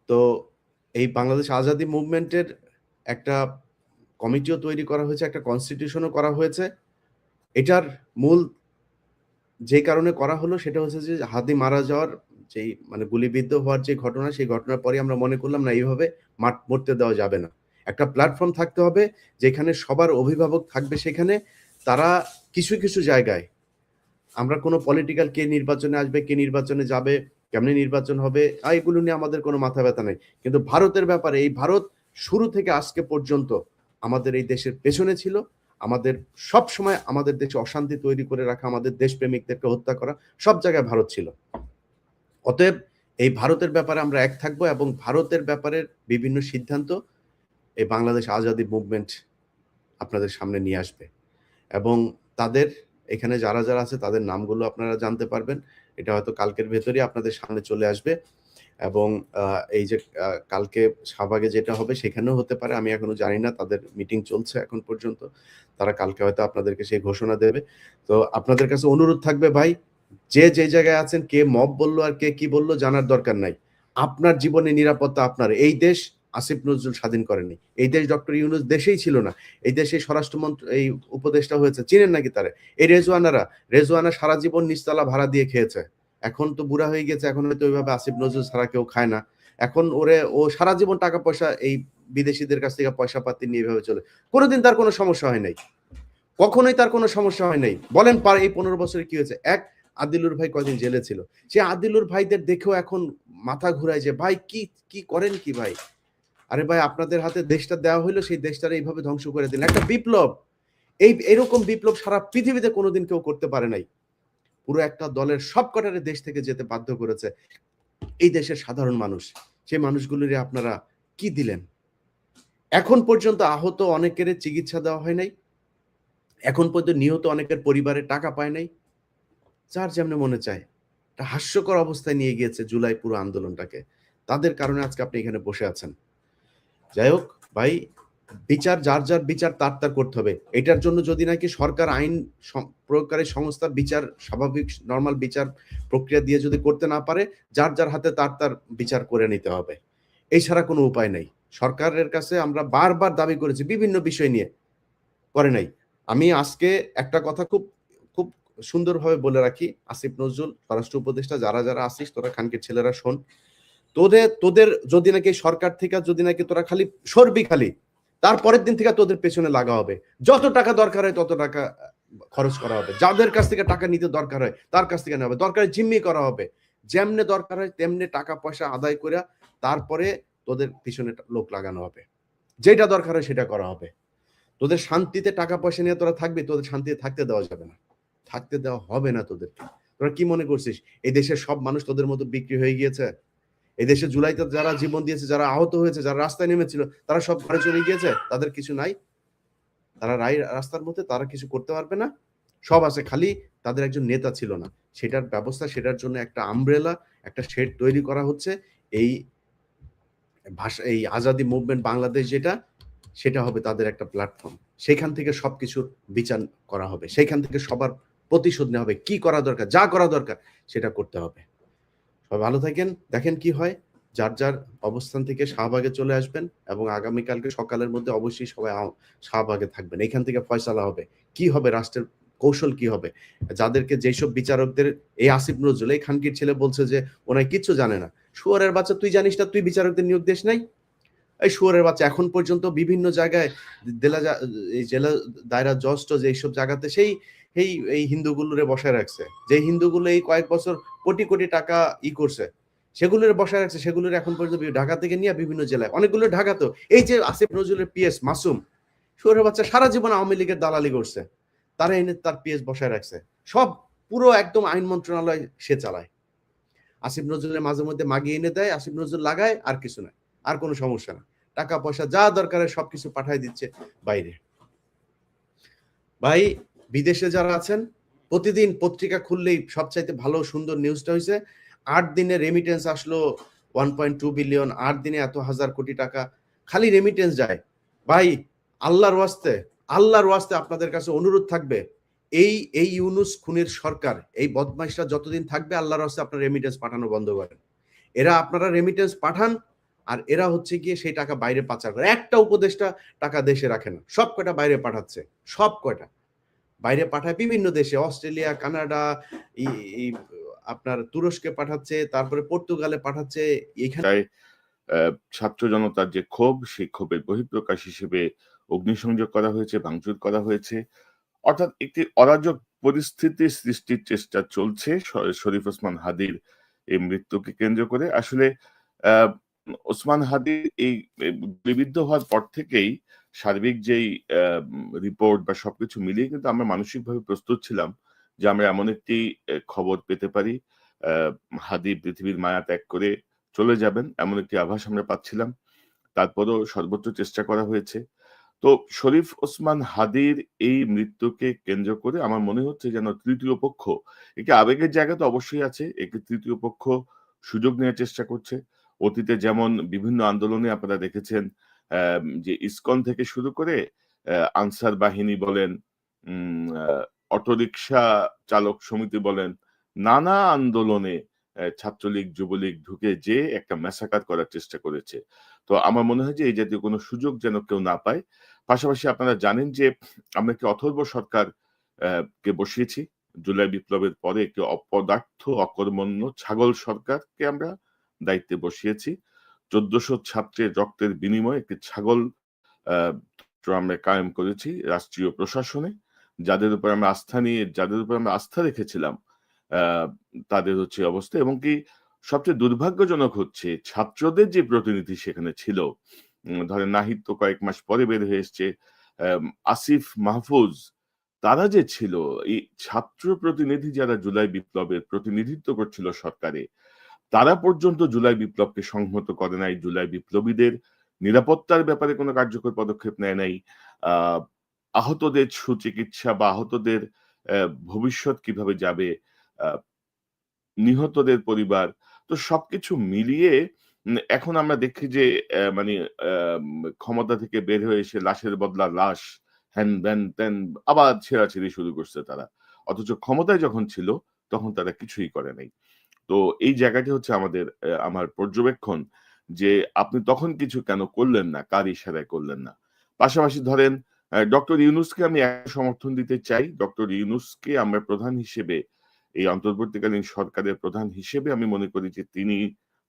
তো এই বাংলাদেশ আজাদী মুভমেন্টের একটা কমিটিও তৈরি করা হয়েছে, একটা কনস্টিটিউশনও করা হয়েছে। এটার মূল যে কারণে করা হলো সেটা হচ্ছে যে হাদি মারা যাওয়ার যেই মানে গুলিবিদ্ধ হওয়ার যে ঘটনা, সেই ঘটনার পরেই আমরা মনে করলাম না এইভাবে মরতে দেওয়া যাবে না। একটা প্ল্যাটফর্ম থাকতে হবে যেখানে সবার অভিভাবক থাকবে সেখানে। তারা কিছু, কিছু জায়গায় আমরা কোনো পলিটিক্যাল কে নির্বাচনে আসবে, কে নির্বাচনে যাবে, কেমনে নির্বাচন হবে, এগুলো নিয়ে আমাদের কোনো মাথা ব্যথা নেই। কিন্তু ভারতের ব্যাপারে এই ভারত শুরু থেকে আজকে পর্যন্ত আমাদের এই দেশের পেছনে ছিল। আমাদের সবসময় আমাদের দেশে অশান্তি তৈরি করে রাখা, আমাদের দেশপ্রেমিকদেরকে হত্যা করা, সব জায়গায় ভারত ছিল। অতএব এই ভারতের ব্যাপারে আমরা এক থাকবো এবং ভারতের ব্যাপারে বিভিন্ন সিদ্ধান্ত এই বাংলাদেশ আজাদী মুভমেন্ট আপনাদের সামনে নিয়ে আসবে এবং তাদের এখানে যারা, যারা আছে তাদের নামগুলো আপনারা জানতে পারবেন। এটা হয়তো কালকের ভেতরেই আপনাদের সামনে চলে আসবে এবং এই যে কালকে শাহবাগে যেটা হবে সেখানেও হতে পারে। আমি এখনো জানি না, তাদের মিটিং চলছে এখন পর্যন্ত। তারা কালকে হয়তো আপনাদেরকে সেই ঘোষণা দেবে। তো আপনাদের কাছে অনুরোধ থাকবে ভাই, যে জায়গায় আছেন, কে মব বলল আর কে কি বলল জানার দরকার নাই। আপনার জীবনে নিরাপত্তা আপনার। এই দেশ আসিফ নজরুল স্বাধীন করেনি। এই দেশ ডক্টর ইউনূস দেশেই ছিল না। এই দেশে স্বরাষ্ট্রমন্ত্রী এই উপদেষ্টা হয়েছে, চিনেন নাকি তারে? এই রেজওয়ানা সারা জীবন নিচতলা ভাড়া দিয়ে খেয়েছে। এখন তো বুড়া হয়ে গেছে, এখন হয়তো ওইভাবে আসিফ নজরুল ছাড়া কেউ খায় না। এখন ও সারা জীবন টাকা পয়সা এই বিদেশিদের কাছ থেকে পয়সা পাতি নিয়ে এভাবে চলে। কোনোদিন তার কোনো সমস্যা হয় নাই। কখনোই তার কোনো সমস্যা হয় নাই। বলেন এই 15 বছরে কি হয়েছে? আদিলুর ভাই কয়দিন জেলে ছিল। সে আদিলুর ভাইদের দেখেও এখন মাথা ঘুরায় যে ভাই কি করেন কি ভাই? আরে ভাই, আপনাদের হাতে দেশটা দেওয়া হইলো, সেই দেশটারে এইভাবে ধ্বংস করে দিলেন। একটা বিপ্লব। এরকম বিপ্লব সারা পৃথিবীতে কোনোদিন কেউ করতে পারে নাই। পুরো একটা দলের সবকটারে দেশ থেকে যেতে বাধ্য করেছে এই দেশের সাধারণ মানুষ। সেই মানুষগুলোরে আপনারা কি দিলেন? এখন পর্যন্ত আহত অনেকের চিকিৎসা দেওয়া হয় নাই। এখন পর্যন্ত নিহত অনেকের পরিবারে টাকা পায় নাই। যার যেমনে মনে চায়। একটা হাস্যকর অবস্থায় নিয়ে গিয়েছে জুলাই পুরো আন্দোলনটাকে। তাদের কারণে আজকে আপনি এখানে বসে আছেন। যাই হোক ভাই, যার বিচার তার করতে হবে। এটার জন্য যদি নাকি সরকার আইন প্রয়োগকারী সংস্থার বিচার স্বাভাবিক নরমাল বিচার প্রক্রিয়া দিয়ে যদি করতে না পারে, যার হাতে তার বিচার করে নিতে হবে। এছাড়া কোনো উপায় নাই। সরকারের কাছে আমরা বারবার দাবি করেছি বিভিন্ন বিষয় নিয়ে, করে নাই। আমি আজকে একটা কথা খুব খুব সুন্দরভাবে বলে রাখি, আসিফ নজরুল, স্বরাষ্ট্র উপদেষ্টা, যারা আছিস তোরা খানকির ছেলেরা শোন। তোদের যদি নাকি সরকার থেকে যদি নাকি তোরা খালি সরবি খালি, তারপরের দিন থেকে তোদের পেছনে লাগা হবে। যত টাকা দরকার হয় তত টাকা খরচ করা হবে। যাদের কাছ থেকে টাকা নিতে দরকার হয় তার কাছ থেকে নেওয়া হবে। দরকারে জিম্মি করা হবে। যেমনে দরকার হয় তেমনি টাকা পয়সা আদায় করে তারপরে তোদের পিছনে লোক লাগানো হবে। যেটা দরকার হয় সেটা করা হবে। তোদের শান্তিতে টাকা পয়সা নিয়ে তোরা থাকবি, তোদের শান্তিতে থাকতে দেওয়া যাবে না। থাকতে দেওয়া হবে না তোদেরকে। তোরা কি মনে করছিস এই দেশের সব মানুষ তোদের মতো বিক্রি হয়ে গিয়েছে? এই দেশে জুলাইতে যারা জীবন দিয়েছে, যারা আহত হয়েছে, যারা রাস্তায় নেমেছিল, তারা সব ঘরে চলে গিয়েছে? তাদের কিছু নাই? তারা রাস্তার মধ্যে, তারা কিছু করতে পারবে না? সব আছে, খালি তাদের একজন নেতা ছিল না। সেটার ব্যবস্থা, সেটার জন্য একটা আমব্রেলা, একটা শেড তৈরি করা হচ্ছে। এই এই আজাদী মুভমেন্ট বাংলাদেশ যেটা, সেটা হবে তাদের একটা প্ল্যাটফর্ম। সেখান থেকে সবকিছুর বিচার করা হবে। সেখান থেকে সবার প্রতিশোধ নেওয়া হবে। কি করা দরকার, যা করা দরকার সেটা করতে হবে। সবাই ভালো থাকেন, দেখেন কি হয়। যার অবস্থান থেকে শাহবাগে চলে আসবেন এবং আগামীকালকে সকালের মধ্যে অবশ্যই সবাই শাহবাগে থাকবেন। এখান থেকে ফয়সালা হবে কি হবে, রাষ্ট্রের কৌশল কি হবে। যাদেরকে যেসব বিচারকদের এই আসিফ নজরুল, এই খানকির ছেলে বলছে যে ওনায় কিচ্ছু জানে না। শুয়োরের বাচ্চা, তুই জানিস না তুই বিচারকদের নিয়োগ দিস নাই? এই শুয়োরের বাচ্চা, এখন পর্যন্ত বিভিন্ন জায়গায় এই জেলা দায়রা জজ টজ এইসব জায়গাতে এই হিন্দুগুলোরে বসায় রাখছে। যে হিন্দুগুলো এই কয়েক বছর কোটি কোটি টাকা করছে, সেগুলোর বসায় রাখছে। সেগুলোর এখন পর্যন্ত ঢাকা থেকে নিয়ে বিভিন্ন জেলায়, অনেকগুলো ঢাকা তো এই যে আসিফ নজরুলের পিএস মাসুম, শুয়োরের বাচ্চা সারা জীবন আওয়ামী লীগের দালালি করছে, তারা এনে তার পিএস বসায় রাখছে। সব পুরো একদম আইন মন্ত্রণালয় সে চালায়। আসিফ নজরুলের মাঝে মধ্যে মাগিয়ে এনে দেয়, আসিফ নজরুল লাগায়, আর কিছু না, আর কোনো সমস্যা না। টাকা পয়সা যা দরকার সবকিছু পাঠায় দিচ্ছে বাইরে। ভাই, বিদেশে যারা আছেন, প্রতিদিন পত্রিকা খুললেই সবচাইতে ভালো সুন্দর নিউজটা হয়েছে 8 দিনে রেমিটেন্স আসলো 1.2 বিলিয়ন। 8 দিনে এত হাজার কোটি টাকা খালি রেমিটেন্স যায়। ভাই, আল্লাহর ওয়াস্তে আপনাদের কাছে অনুরোধ থাকবে, এই ইউনূস খুনের সরকার, এই বদমাইশরা যতদিন থাকবে, আল্লাহর ওয়াস্তে আপনারা রেমিটেন্স পাঠানো বন্ধ করেন। আপনারা রেমিটেন্স পাঠান, আর এরা হচ্ছে গিয়ে সেই টাকা বাইরে পাচার করে। একটা উপদেষ্টা টাকা দেশে রাখে না। সব কয়টা বাইরে পাঠাচ্ছে। সব কয়টা। বাইরে পাঠায় বিভিন্ন দেশে। অস্ট্রেলিয়া, কানাডা, ই ই আপনার তুরস্কে পাঠাচ্ছে, তারপরে পর্তুগালে পাঠাচ্ছে। এখানে তাই ছাত্র জনতার যে ক্ষোভ, সেই ক্ষোভের বহিঃপ্রকাশ হিসেবে অগ্নিসংযোগ করা হয়েছে, ভাঙচুর করা হয়েছে। অর্থাৎ একটি অরাজক পরিস্থিতি সৃষ্টির চেষ্টা চলছে শরীফ ওসমান হাদির এই মৃত্যুকে কেন্দ্র করে। আসলে আহ, ওসমান হাদির এই গুলিবিদ্ধ হওয়ার পর থেকেই সার্বিক যেই রিপোর্ট বা সবকিছু মিলিয়ে কিন্তু আমরা মানসিকভাবে প্রস্তুত ছিলাম যে আমরা এমন একটি খবর পেতে পারি, আহ, হাদি পৃথিবীর মায়া ত্যাগ করে চলে যাবেন, এমন একটি আভাস আমরা পাচ্ছিলাম। তারপরও সর্বোচ্চ চেষ্টা করা হয়েছে। তো শরীফ ওসমান হাদির এই মৃত্যুকে কেন্দ্র করে আমার মনে হচ্ছে যেন তৃতীয় পক্ষ, একটি আবেগের জায়গা তো অবশ্যই আছে, একটি তৃতীয় পক্ষ সুযোগ নেওয়ার চেষ্টা করছে। অতীতে যেমন বিভিন্ন আন্দোলনে আপনারা দেখেছেন, যে ইসকন থেকে শুরু করে আনসার বাহিনী বলেন, অটোরিকশা চালক সমিতি বলেন, নানা আন্দোলনে ছাত্রলীগ যুবলীগ ঢুকে যে একটা ম্যাসাকার করার চেষ্টা করেছে। তো আমার মনে হয় যে এই জাতীয় কোনো সুযোগ যেন কেউ না পায়। পাশাপাশি আপনারা জানেন যে আমরা একটি অথর্ব সরকার কে বসিয়েছি। জুলাই বিপ্লবের পরে একটি অপদার্থ অকর্মণ্য ছাগল সরকারকে আমরা দায়িত্বে বসিয়েছি। ১৪০০ ছাত্রের রক্তের বিনিময়ে একটি ছাগল আমরা কায়েম করেছি রাষ্ট্রীয় প্রশাসনে। যাদের উপর আমরা আস্থা রেখেছিলাম, তাদের হচ্ছে অবস্থা। এবং কি সবচেয়ে দুর্ভাগ্যজনক হচ্ছে ছাত্রদের যে প্রতিনিধি সেখানে ছিল, ধরেন নাহিদ তো কয়েক মাস পরে বের হয়ে এসছে, আসিফ মাহফুজ, তারা যে ছিল এই ছাত্র প্রতিনিধি যারা জুলাই বিপ্লবের প্রতিনিধিত্ব করছিল সরকারে, তারা পর্যন্ত জুলাই বিপ্লবকে সংহত করে নাই, জুলাই বিপ্লবীদের নিরাপত্তার ব্যাপারে কোনো কার্যকর পদক্ষেপ নেয় নাই। আহ আহতদের সুচিকিৎসা বা আহতদের ভবিষ্যৎ কিভাবে যাবে, আহ নিহতদের পরিবার, তো সবকিছু মিলিয়ে এখন আমরা দেখি যে মানে ক্ষমতা থেকে বের হয়ে এসে লাশের বদলা লাশ, হ্যান ব্যান ত্যান, আবার ছেঁড়াছেড়ি শুরু করছে তারা। অথচ ক্ষমতায় যখন ছিল তখন তারা কিছুই করে নাই। তো এই জায়গাটি হচ্ছে আমার পর্যবেক্ষণ যে আপনি তখন কিছু কেন করলেন না, কার ইশারায় করলেন না। পাশাপাশি ধরেন ডক্টর ইউনূসকে আমি সমর্থন দিতে চাই। ডক্টর ইউনূসকে আমরা প্রধান হিসেবে, এই অন্তর্বর্তীকালীন সরকারের প্রধান হিসেবে আমি মনে করি যে তিনি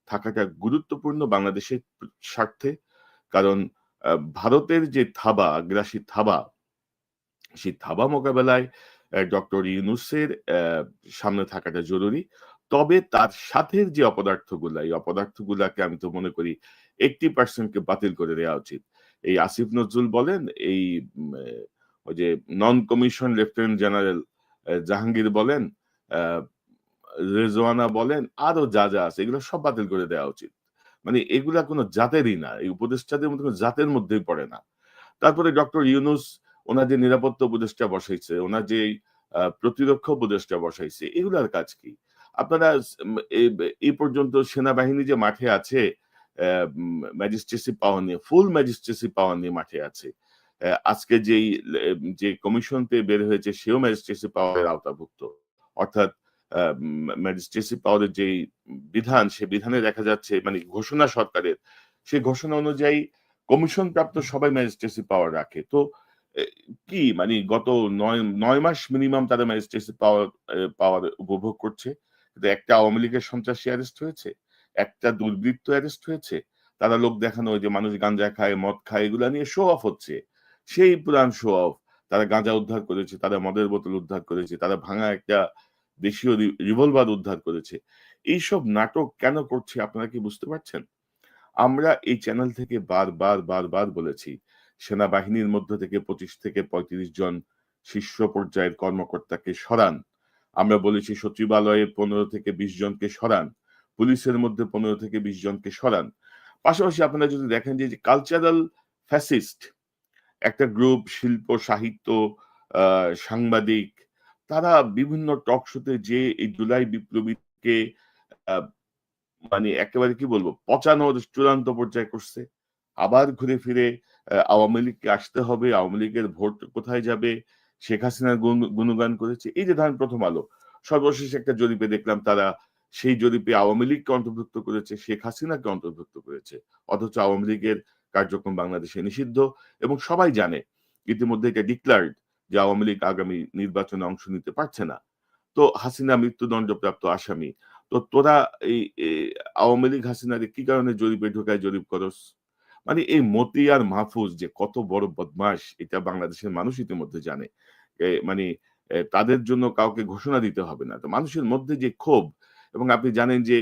থাকাটা গুরুত্বপূর্ণ বাংলাদেশের স্বার্থে। কারণ ভারতের যে থাবা, আগ্রাসী থাবা, সেই থাবা মোকাবেলায় ডক্টর ইউনূসের সামনে থাকাটা জরুরি। তবে তার সাথে যে অপদার্থগুলা, এই অপদার্থগুলাকে আমি তো মনে করি 80% কে বাতিল করে দেওয়া উচিত। এই আসিফ নজরুল বলেন, এই ওই যে নন কমিশন লেফটেন্যান্ট জেনারেল জাহাঙ্গীর বলেন, আহ রেজওয়ানা বলেন, আরো যা যা আছে এগুলো সব বাতিল করে দেওয়া উচিত। মানে এগুলা কোনো জাতেরই না, এই উপদেষ্টাদের মধ্যে কোনো জাতের মধ্যেই পড়ে না। তারপরে ডক্টর ইউনূস ওনার যে নিরাপত্তা উপদেষ্টা বসাইছে, ওনার যে প্রতিরক্ষা উপদেষ্টা বসাইছে, এগুলার কাজ কি? আপনারা এই পর্যন্ত সেনাবাহিনী যে মাঠে আছে, ম্যাজিস্ট্রেসি পাওয়ার নিয়ে, ফুল ম্যাজিস্ট্রেসি পাওয়ার নিয়ে মাঠে আছে। আজকে যে কমিশন বের হয়েছে সেও ম্যাজিস্ট্রেসি পাওয়ারের আওতাভুক্ত। অর্থাৎ ম্যাজিস্ট্রেসি পাওয়ারের যেই বিধান, সে বিধানে দেখা যাচ্ছে মানে ঘোষণা সরকারের, সেই ঘোষণা অনুযায়ী কমিশন প্রাপ্ত সবাই ম্যাজিস্ট্রেসি পাওয়ার রাখে। তো এ কি মানে গত ৯ মাস মিনিমাম তারা ম্যাজিস্ট্রেসি পাওয়ার উপভোগ করছে। কিন্তু একটা আওয়ামী লীগের সন্ত্রাসী অ্যারেস্ট হয়েছে, একটা দুর্বৃত্ত অ্যারেস্ট হয়েছে। তারা লোক দেখানো, ওই যে মানুষ গাঁজা খায়, মদ খায়, এগুলা নিয়ে শো অফ হচ্ছে। সেই পুরান শো অফ। তারা গাঁজা উদ্ধার করেছে, তারা মদের বোতল উদ্ধার করেছে, তারা ভাঙা একটা দেশীয় রিভলভার উদ্ধার করেছে। এইসব নাটক কেন করছে আপনারা কি বুঝতে পারছেন? আমরা এই চ্যানেল থেকে বারবার বলেছি, সেনাবাহিনীর মধ্য থেকে ২৫ থেকে ৩৫ জন শীর্ষ পর্যায়ের কর্মকর্তাকে সরান। আমরা বলেছি সচিবালয়ে ১৫ থেকে ২০ জনকে সরান। পুলিশের মধ্যে ১৫ থেকে ২০ জনকে সরান। পাশাপাশি আপনারা যদি দেখেন যে কালচারাল ফ্যাসিস্ট একটা গ্রুপ, শিল্প, সাহিত্য, সাংবাদিক, তারা বিভিন্ন টক শোতে যেয়ে এই জুলাই বিপ্লবীকে আ মানে একেবারে কি বলবো, পচানোর চূড়ান্ত পর্যায়ে করছে। আবার ঘুরে ফিরে আওয়ামী লীগকে আসতে হবে, আওয়ামী লীগের ভোট কোথায় যাবে, শেখ হাসিনার গুণগান করেছে। এই যে ধরেন 'প্রথম আলো' সর্বশেষ একটা জরিপে দেখলাম তারা সেই জরিপে আওয়ামী লীগকে অন্তর্ভুক্ত করেছে, শেখ হাসিনাকে অন্তর্ভুক্ত করেছে। অথচ আওয়ামী লীগের কার্যক্রম বাংলাদেশে নিষিদ্ধ এবং সবাই জানে ইতিমধ্যে এটা ডিক্লার্ড যে আওয়ামী লীগ আগামী নির্বাচনে অংশ নিতে পারছে না। তো হাসিনা মৃত্যুদণ্ডপ্রাপ্ত আসামি। তো তোরা এই আওয়ামী লীগ হাসিনারে কি কারণে জরিপে ঢুকায় জরিপ করস? মানে এই মতি আর মাহফুজ যে কত বড় বদমাশ এটা বাংলাদেশের মানুষ ইতিমধ্যে জানে। মানে তাদের জন্য কাউকে ঘোষণা দিতে হবে না। তো মানুষের মধ্যে যে ক্ষোভ এবং আপনি জানেন যে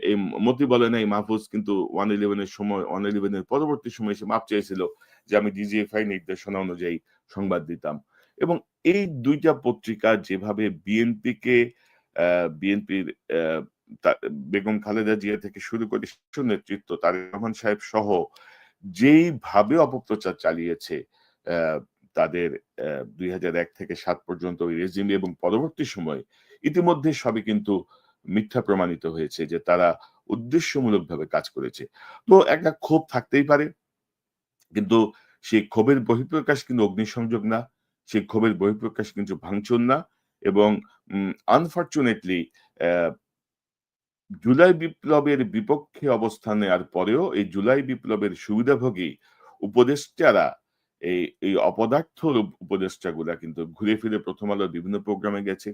এই মতি বলে নাই মাহফুজ কিন্তু 111 এর সময় 111 এর পরবর্তী সময়ে এসে মাপ চেয়েছিল যে আমি ডিজিএফআই নির্দেশনা অনুযায়ী সংবাদ দিতাম। এবং এই ২ টা পত্রিকা যেভাবে বিএনপির বেগম খালেদা জিয়া থেকে শুরু করে শীর্ষ নেতৃত্ব তারেক রহমান সাহেব সহ যেইভাবে অপপ্রচার চালিয়েছে আ তাদের ২০০১ থেকে ৭ পর্যন্ত ওই রেজিমে এবং পরবর্তী সময়ে ইতিমধ্যে সবই কিন্তু মিথ্যা প্রমাণিত হয়েছে যে তারা উদ্দেশ্যমূলকভাবে কাজ করেছে। তো একটা ক্ষোভ থাকতেই পারে। কিন্তু সেই ক্ষোভের বহিঃপ্রকাশ কিন্তু অগ্নিসংযোগ না। সেই ক্ষোভের বহিঃপ্রকাশ কিন্তু ভাঙচুর না এবং আনফরচুনেটলি অ্যা জুলাই বিপ্লবের বিপক্ষে অবস্থান নেওয়ার পরেও এই জুলাই বিপ্লবের সুবিধাভোগী উপদেষ্টারা এই অপদার্থ উপদেষ্টাগুলা কিন্তু ঘুরে ফিরে প্রথম আলোর বিভিন্ন প্রোগ্রামে গেছে।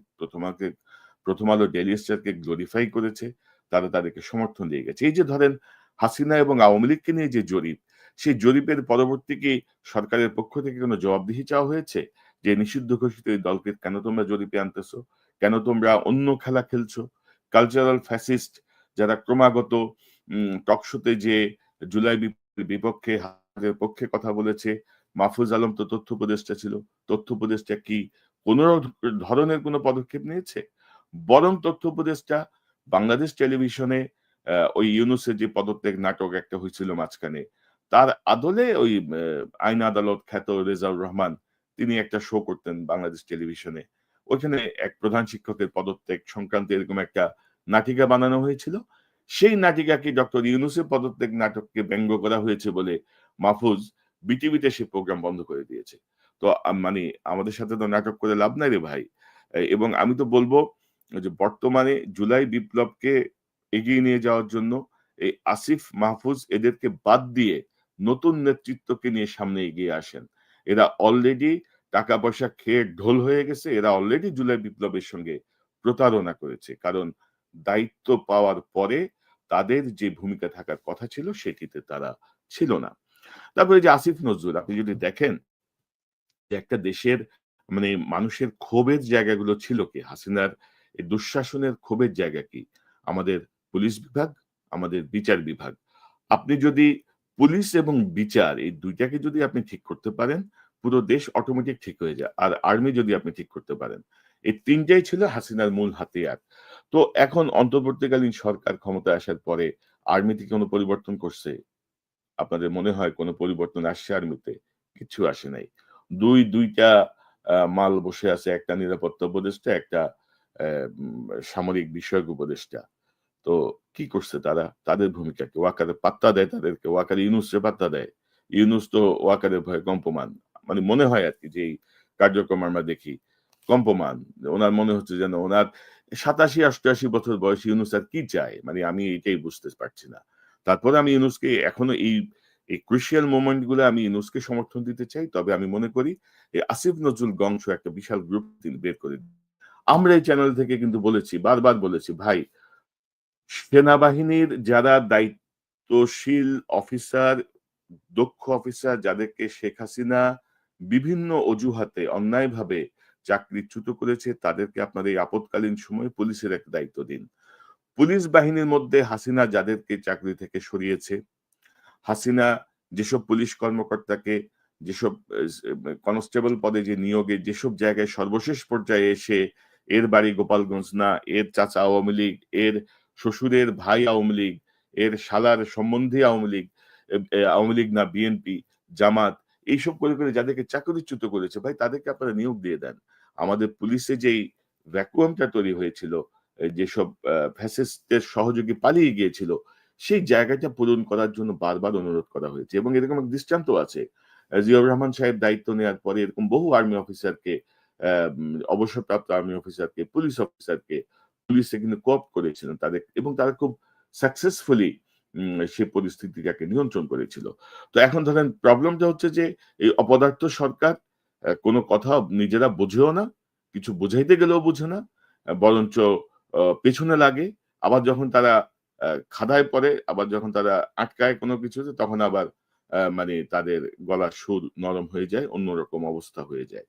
প্রথম আলো ডেইলি স্টারকে গ্লোরিফাই করেছে। তারা তাদেরকে সমর্থন দিয়ে গেছে। এই যে ধরেন হাসিনা এবং আওয়ামী লীগকে নিয়ে যে জরিপ, সেই জরিপের পরবর্তী কি সরকারের পক্ষ থেকে কোনো জবাবদিহি চাওয়া হয়েছে? যে নিষিদ্ধ ঘোষিত এই দলকে কেন তোমরা জরিপে আনতেছো? কেন তোমরা অন্য খেলা খেলছো? কালচারাল ফ্যাসিস্ট যারা ক্রমাগত টকশোতে যেয়ে জুলাই বিপক্ষে হাসিনার পক্ষে কথা বলেছে। মাহফুজ আলম তো তথ্য উপদেষ্টা ছিল। তথ্য উপদেষ্টা কি কোন ধরনের কোন পদক্ষেপ নিয়েছে? বরং তথ্য উপদেষ্টা বাংলাদেশ টেলিভিশনে ওই ইউনূসের যে পদত্যাগ নাটক একটা হয়েছিল মাঝখানে, তার আদলে ওই আইন আদালত খ্যাত রেজাউর রহমান তিনি একটা শো করতেন বাংলাদেশ টেলিভিশনে। ওইখানে এক প্রধান শিক্ষকের পদত্যাগ সংক্রান্ত এরকম একটা নাটিকা বানানো হয়েছিল। সেই নাটিকাকে ডক্টর ইউনূসের পদত্যাগ নাটককে ব্যঙ্গ করা হয়েছে বলে মাহফুজ বিটিভিতে সে প্রোগ্রাম বন্ধ করে দিয়েছে। তো মানে আমাদের সাথে তো নাটক করে লাভ নাই রে ভাই। এবং আমি তো বলব যে বর্তমানে জুলাই বিপ্লবকে এগিয়ে নিয়ে যাওয়ার জন্য এই আসিফ মাহফুজ এদেরকে বাদ দিয়ে নতুন নেতৃত্বকে নিয়ে সামনে এগিয়ে আসেন। এরা অলরেডি টাকা পয়সা খেয়ে ঢোল হয়ে গেছে। এরা অলরেডি জুলাই বিপ্লবের সঙ্গে প্রতারণা করেছে। কারণ দায়িত্ব পাওয়ার পরে তাদের যে ভূমিকা থাকার কথা ছিল সেটিতে তারা ছিল না। তারপরে যে আসিফ নজরুল আপনি যদি দেখেন যে একটা দেশের মানে মানুষের ক্ষোভের জায়গাগুলো ছিল কি? হাসিনার এই দুঃশাসনের ক্ষোভের জায়গা কি? আমাদের পুলিশ বিভাগ, আমাদের বিচার বিভাগ। আপনি যদি পুলিশ এবং বিচার এই ২ টাকে যদি আপনি ঠিক করতে পারেন, পুরো দেশ অটোমেটিক ঠিক হয়ে যায়। আর আর্মি যদি আপনি ঠিক করতে পারেন। এই ৩ টাই ছিল হাসিনার মূল হাতিয়ার। তো এখন অন্তর্বর্তীকালীন সরকার ক্ষমতায় আসার পরে আর্মিতে কোন পরিবর্তন করছে? আপনাদের মনে হয় কোন পরিবর্তন আসছে আর্মিতে? কিচ্ছু আসে নাই। ২ টা মাল বসে আছে। একটা নিরাপত্তা উপদেষ্টা, একটা সামরিক বিষয়ক উপদেষ্টা। তো কি করছে তারা? তাদের ভূমিকা কি? ওয়াকারে পাত্তা দেয় তাদেরকে। ওয়াকার ইউনূসরে পাত্তা দেয়। ইউনূস তো ওয়াকারের ভয়ে কম্পমান। মানে মনে হয় আরকি যে এই কার্যক্রম আমরা দেখি কম্পমান। উনার মনে হচ্ছে যেন উনার ৮৭-৮৮ বছর বয়সী ইউনূস আর কি চায়? মানে আমি এটাই বুঝতে পারছি না। তারপরে আমি ইউনূসকে এখনো এই ক্রুশিয়াল মোমেন্ট গুলো আমি ইউনূসকে সমর্থন দিতে চাই। তবে আমি মনে করি এই আসিফ নজরুল বংশ একটা বিশাল গ্রুপ তিনি বের করে আমরা এই চ্যানেল থেকে কিন্তু বলেছি, বারবার বলেছি, ভাই সেনাবাহিনীর যারা দায়িত্বশীল অফিসার, দক্ষ অফিসার যাদেরকে শেখ হাসিনা বিভিন্ন অজুহাতে অন্যায়ভাবে চাকরিচ্যুত করেছে তাদেরকে আপনার এই আপৎকালীন সময়ে পুলিশের একটা দায়িত্ব দিন। পুলিশ বাহিনীর মধ্যে হাসিনা যাদেরকে চাকরি থেকে সরিয়েছে হাসিনা যেসব পুলিশ কর্মকর্তাকে যেসব কনস্টেবল পদে যে নিয়োগে যেসব জায়গায় সর্বশেষ পর্যায়ে এসে এর বাড়ি গোপালগঞ্জ না, এর চাচা আওয়ামী লীগ, এর শ্বশুরের ভাই আওয়ামী লীগ, এর শালার সম্বন্ধী আওয়ামী লীগ, আওয়ামী লীগ না বিএনপি, জামাত এইসব করে যাদেরকে চাকরিচ্যুত করেছে ভাই তাদেরকে আপনারা নিয়োগ দিয়ে দেন। আমাদের পুলিশে যেই ভ্যাকুয়ামটা তৈরি হয়েছিল, যেসব ফ্যাসিস্টদের সহযোগী পালিয়ে গিয়েছিল সেই জায়গাটা পূরণ করার জন্য বারবার অনুরোধ করা হয়েছে এবং এরকম এক দৃষ্টান্ত আছে। জিয়াউর রহমান সাহেব দায়িত্ব নেওয়ার পরে এরকম বহু আর্মি অফিসারকে অবসরপ্রাপ্ত আর্মি অফিসারকে, পুলিশ অফিসারকে পুলিশে কিন্তু কোঅপ করেছিলেন তাদের, এবং তারা খুব সাকসেসফুলি সে পরিস্থিতিটাকে নিয়ন্ত্রণ করেছিল। তো এখন ধরেন প্রবলেমটা হচ্ছে যে এই অপদার্থ সরকার কোনো কথা নিজেরা বোঝেও না, কিছু বোঝাইতে গেলেও বুঝে না, বরঞ্চ পেছনে লাগে। আবার যখন তারা খাদায় পড়ে, আবার যখন তারা আটকায় কোনো কিছুতে, তখন আবার মানে তাদের গলার সুর নরম হয়ে যায়, অন্যরকম অবস্থা হয়ে যায়।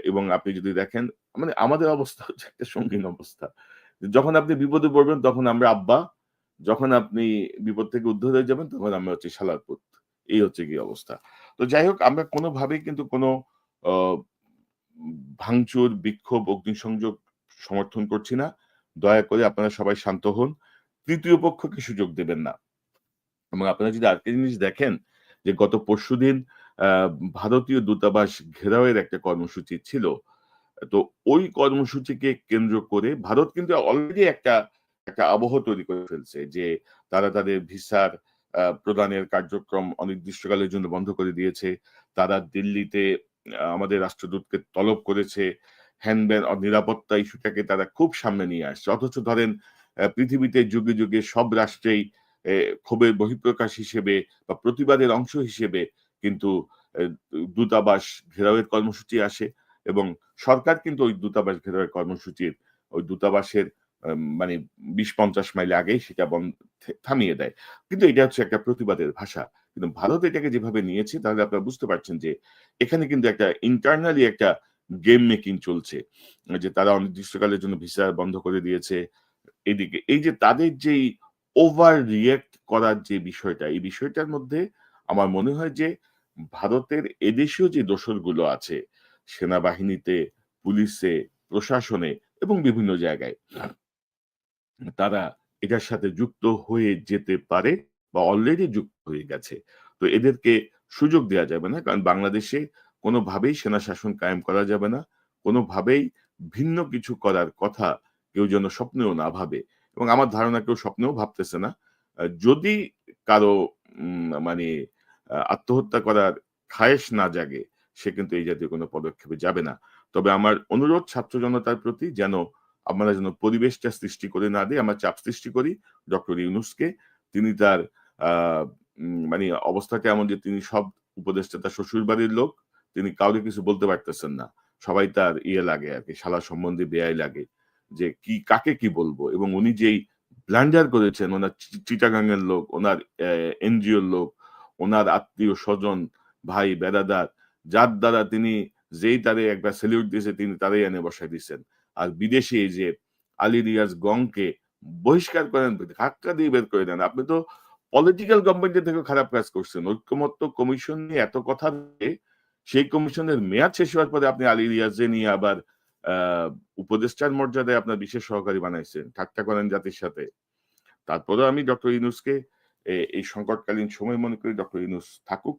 এবং আপনি যদি দেখেন, মানে আমাদের অবস্থা হচ্ছে একটা সঙ্গীন অবস্থা। যখন আপনি বিপদে পড়বেন তখন আমরা আব্বা, যখন আপনি বিপদ থেকে উদ্ধার হয়ে যাবেন তখন আমরা হচ্ছি শালার পুত। এই হচ্ছে গিয়ে অবস্থা। তো যাই হোক, আমরা কোনোভাবেই কিন্তু কোনো অ ভাঙচুর, বিক্ষোভ, অগ্নিসংযোগ সমর্থন করছি না। দয়া করে আপনারা সবাই শান্ত হন। তৃতীয় পক্ষকে সুযোগ দেবেন না। এবং আপনারা যদি আরেকটা জিনিস দেখেন যে গত পরশুদিন আ ভারতীয় দূতাবাস ঘেরাওয়ের একটা কর্মসূচি ছিল। তো ওই কর্মসূচিকে কেন্দ্র করে ভারত কিন্তু অলরেডি একটা আবহ তৈরি করে ফেলছে যে তারা তাদের ভিসার প্রদানের কার্যক্রম অনির্দিষ্টকালের জন্য বন্ধ করে দিয়েছে। তারা দিল্লিতে আমাদের রাষ্ট্রদূতকে তলব করেছে। হ্যান-ত্যান নিরাপত্তা ইস্যুটাকে তারা খুব সামনে নিয়ে আসছে। অথচ ধরেন পৃথিবীতে যুগে, যুগে সব রাষ্ট্রেই এ ক্ষোভের বহিঃপ্রকাশ হিসেবে বা প্রতিবাদের অংশ হিসেবে কিন্তু এ দূতাবাস ঘেরাওয়ের কর্মসূচি আসে, এবং সরকার কিন্তু ওই দূতাবাস ঘেরাওয়ের কর্মসূচির ওই দূতাবাসের মানে ২০-৫০ মাইল আগেই সেটা থামিয়ে দেয়। কিন্তু এটা হচ্ছে একটা প্রতিবাদের ভাষা। কিন্তু ভারত এটাকে যেভাবে নিয়েছে, তাহলে আপনারা বুঝতে পারছেন যে এখানে কিন্তু একটা ইন্টারনালি একটা গেম মেকিং চলছে। যে তারা অনির্দিষ্টকালের জন্য ভিসা বন্ধ করে দিয়েছে। এদিকে এই যে তাদের যেই ওভার রিঅ্যাক্ট করার যে বিষয়টা, এই বিষয়টার মধ্যে আমার মনে হয় যে ভারতের এদেশীয় যে দোসরগুলো আছে, সেনাবাহিনীতে, পুলিশে, প্রশাসনে এবং বিভিন্ন জায়গায়, তারা এটার সাথে যুক্ত হয়ে যেতে পারে বা অলরেডি যুক্ত হয়ে গেছে। তো এদেরকে সুযোগ দেয়া যাবে না। কারণ বাংলাদেশে কোনোভাবেই সেনা শাসন কায়েম করা যাবে না। কোনোভাবেই ভিন্ন কিছু করার কথা কেউ যেন স্বপ্নেও না ভাবে। এবং আমার ধারণা কেউ স্বপ্নেও ভাবতেছে না। যদি কারো মানে আত্মহত্যা করার খায়েশ না জাগে, সে কিন্তু এই জাতীয় কোনো পদক্ষেপে যাবে না। তবে আমার অনুরোধ ছাত্র জনতার প্রতি, যেন আমরা যেন পরিবেশটা সৃষ্টি করে না দেই, আমরা চাপ সৃষ্টি করি ডক্টর ইউনূসকে। তিনি তার আ মানে অবস্থাটা এমন যে তিনি সব উপদেষ্টা তার শ্বশুরবাড়ির লোক। তিনি কাউরে কিছু বলতে পারতেছেন না। সবাই তার লাগে আরকি, শালা সম্বন্ধে বেয়াই লাগে। যে কাকে কি বলবো? এবং উনি যেই ব্লান্ডার করেছেন, উনার চিটাগাং এর লোক, উনার এনজিওর লোক, উনার আত্মীয়-স্বজন, ভাই, বেরাদার, যার দ্বারা তিনি যেই তারে একবার সেলিউট দিয়েছে, তিনি তারাই এনে বসায় দিছেন। আর বিদেশে এই যে আলী রিয়াজ গংকে বহিষ্কার করেন, ধাক্কা দিয়ে বের করে দেন। আপনি তো পলিটিক্যাল গভর্নমেন্টের থেকেও খারাপ কাজ করছেন। ঐক্যমত্য কমিশন নিয়ে এত কথা বলে, সেই কমিশনের মেয়াদ শেষ হওয়ার পরে আপনি আলী রিয়াজকে নিয়ে আবার আ উপদেষ্টার মর্যাদায় আপনার বিশেষ সহকারী বানাইছেন। ঠাট্টা করেন জাতির সাথে। তারপরেও আমি ডক্টর ইউনূসকে এই সংকটকালীন সময় মনে করি ডক্টর ইউনূস থাকুক।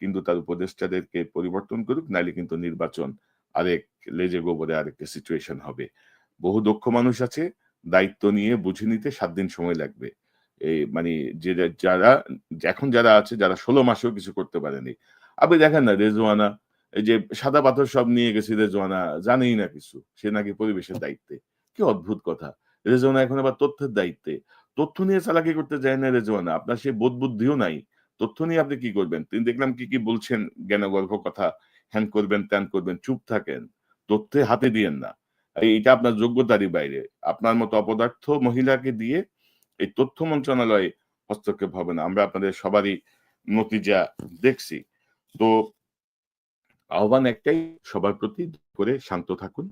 কিন্তু তার উপদেষ্টাদেরকে পরিবর্তন করুক, নাইলে কিন্তু নির্বাচন আরেক লেজে গোবরে আরেকটা সিচুয়েশন হবে। বহু দক্ষ মানুষ আছে, দায়িত্ব নিয়ে বুঝে নিতে ৭ দিন সময় লাগবে। এই মানে যে যারা এখন যারা আছে, যারা ১৬ মাসেও কিছু করতে পারেনি। আপনি দেখেন না রেজওয়ানা, এই যে সাদা পাথর সব নিয়ে গেছে রেজওয়ানা, জানেই না কিছু। সে নাকি পরিবেশের দায়িত্বে। কি অদ্ভুত কথা। রেজওয়ানা এখন আবার তথ্যের দায়িত্বে। তথ্য নিয়ে চালাকি করতে যায় না রেজওয়ানা। আপনার সেই বোধ বুদ্ধিও নাই। তথ্য নিয়ে আপনি কি করবেন? তিনি দেখলাম কি বলছেন জ্ঞানগর্ভ কথা। হ্যান করবেন, ত্যান করবেন। চুপ থাকেন। তথ্যে হাতে দিয়েন না। এইটা আপনার যোগ্যতারই বাইরে। আপনার মতো অপদার্থ মহিলাকে দিয়ে এই তথ্য মন্ত্রণালয়ে হস্তক্ষেপ হবে না। আমরা আপনাদের সবারই নতিজা দেখছি। তো আহ্বান একটাই, সবার প্রতি করে শান্ত থাকুন।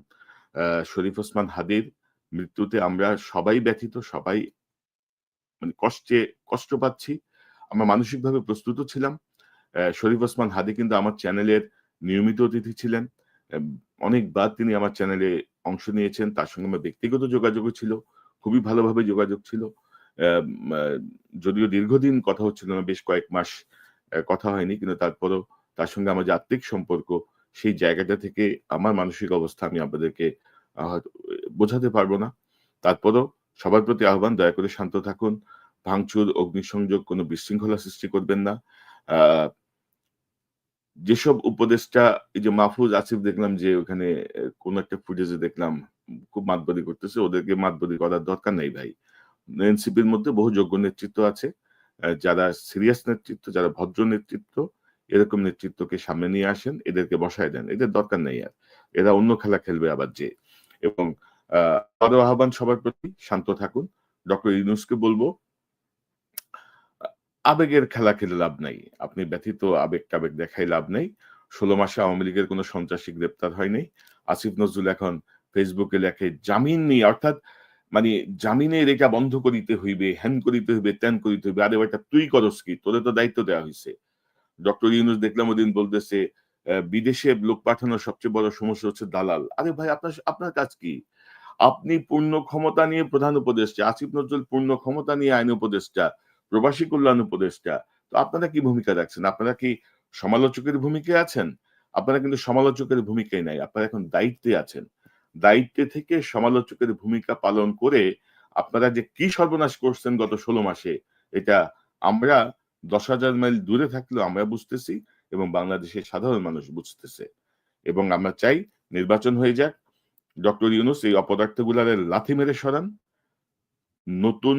শরীফ ওসমান হাদির মৃত্যুতে আমরা সবাই ব্যথিত, সবাই মানে কষ্ট পাচ্ছি। আমরা মানসিকভাবে প্রস্তুতও ছিলাম। শরীফ ওসমান হাদি কিন্তু আমার চ্যানেলের নিয়মিত অতিথি ছিলেন। এম অনেকবার তিনি আমার চ্যানেলে অংশ নিয়েছেন। তার সঙ্গে আমার ব্যক্তিগত যোগাযোগও ছিল। খুবই ভালোভাবে যোগাযোগ ছিল। অ্যাম আ যদিও দীর্ঘদিন কথা হচ্ছিল না, বেশ কয়েক মাস কথা হয়নি। কিন্তু তারপরেও তার সঙ্গে আমার যে আত্মিক সম্পর্ক, সেই জায়গাটা থেকে আমার মানসিক অবস্থা আমি আপনাদেরকে হয়তো বোঝাতে পারব না। তারপরেও সবার প্রতি আহ্বান, দয়া করে শান্ত থাকুন। ভাঙচুর, অগ্নিসংযোগ, কোনো বিশৃঙ্খলা সৃষ্টি করবেন না। আ যেসব উপদেষ্টা, এই যে মাহফুজ আসিফ দেখলাম যে ওখানে কোন একটা ফুটেজে দেখলাম খুব মাতবরি করতেছে, ওদেরকে মাতবরি করার দরকার নেই ভাই। এনসিপির মধ্যে বহু যোগ্য নেতৃত্ব আছে, যারা সিরিয়াস নেতৃত্ব, যারা ভদ্র নেতৃত্ব, এরকম নেতৃত্বকে সামনে নিয়ে আসেন, এদেরকে বসায় দেন, এদের দরকার নেই আর। এরা অন্য খেলা খেলবে আবার যে। এবং আরো আহ্বান সবার প্রতি, শান্ত থাকুন। ডক্টর ইউনূসকে বলবো, আবেগের খেলা খেলে লাভ নাই। আপনি ব্যথিত আবেগ টাবেগ দেখাই লাভ নেই। ১৬ মাসে আওয়ামী লীগের কোন সন্ত্রাসী গ্রেপ্তার হয় নাই। আসিফ নজরুল এখন ফেসবুকে লেখে জামিন নেই, অর্থাৎ মানে জামিনে রেখা বন্ধ করিতে হইবে, হ্যান করিতে হইবে, ত্যান করিতে হইবে। আরে বেটা তুই করস কি? তোরে তো দায়িত্ব দেওয়া হইছে। ডক্টর ইউনূস দেখলাম ওদিন বলতেছে বিদেশে লোক পাঠানোর সবচেয়ে বড় সমস্যা হচ্ছে দালাল। আরে ভাই আপনার আপনার কাজ কি? আপনি পূর্ণ ক্ষমতা নিয়ে প্রধান উপদেষ্টা, আসিফ নজরুল পূর্ণ ক্ষমতা নিয়ে আইন উপদেষ্টা, প্রবাসী কল্যাণ উপদেষ্টা। তো আপনারা কি ভূমিকা রাখছেন? আপনারা কি সমালোচকের ভূমিকায় আছেন? আপনারা কিন্তু সমালোচকের ভূমিকায় নাই। আপনারা এখন দায়িত্বে আছেন। দায়িত্বে থেকে সমালোচকের ভূমিকা পালন করে আপনারা যে কি সর্বনাশ করছেন গত ১৬ মাসে, এটা আমরা ১০,০০০ মাইল দূরে থাকলেও আমরা বুঝতেছি এবং বাংলাদেশের সাধারণ মানুষ বুঝতেছে। এবং আমরা চাই নির্বাচন হয়ে যাক। ডক্টর ইউনূস এই অপদার্থগুলারে লাথি মেরে সরান। নতুন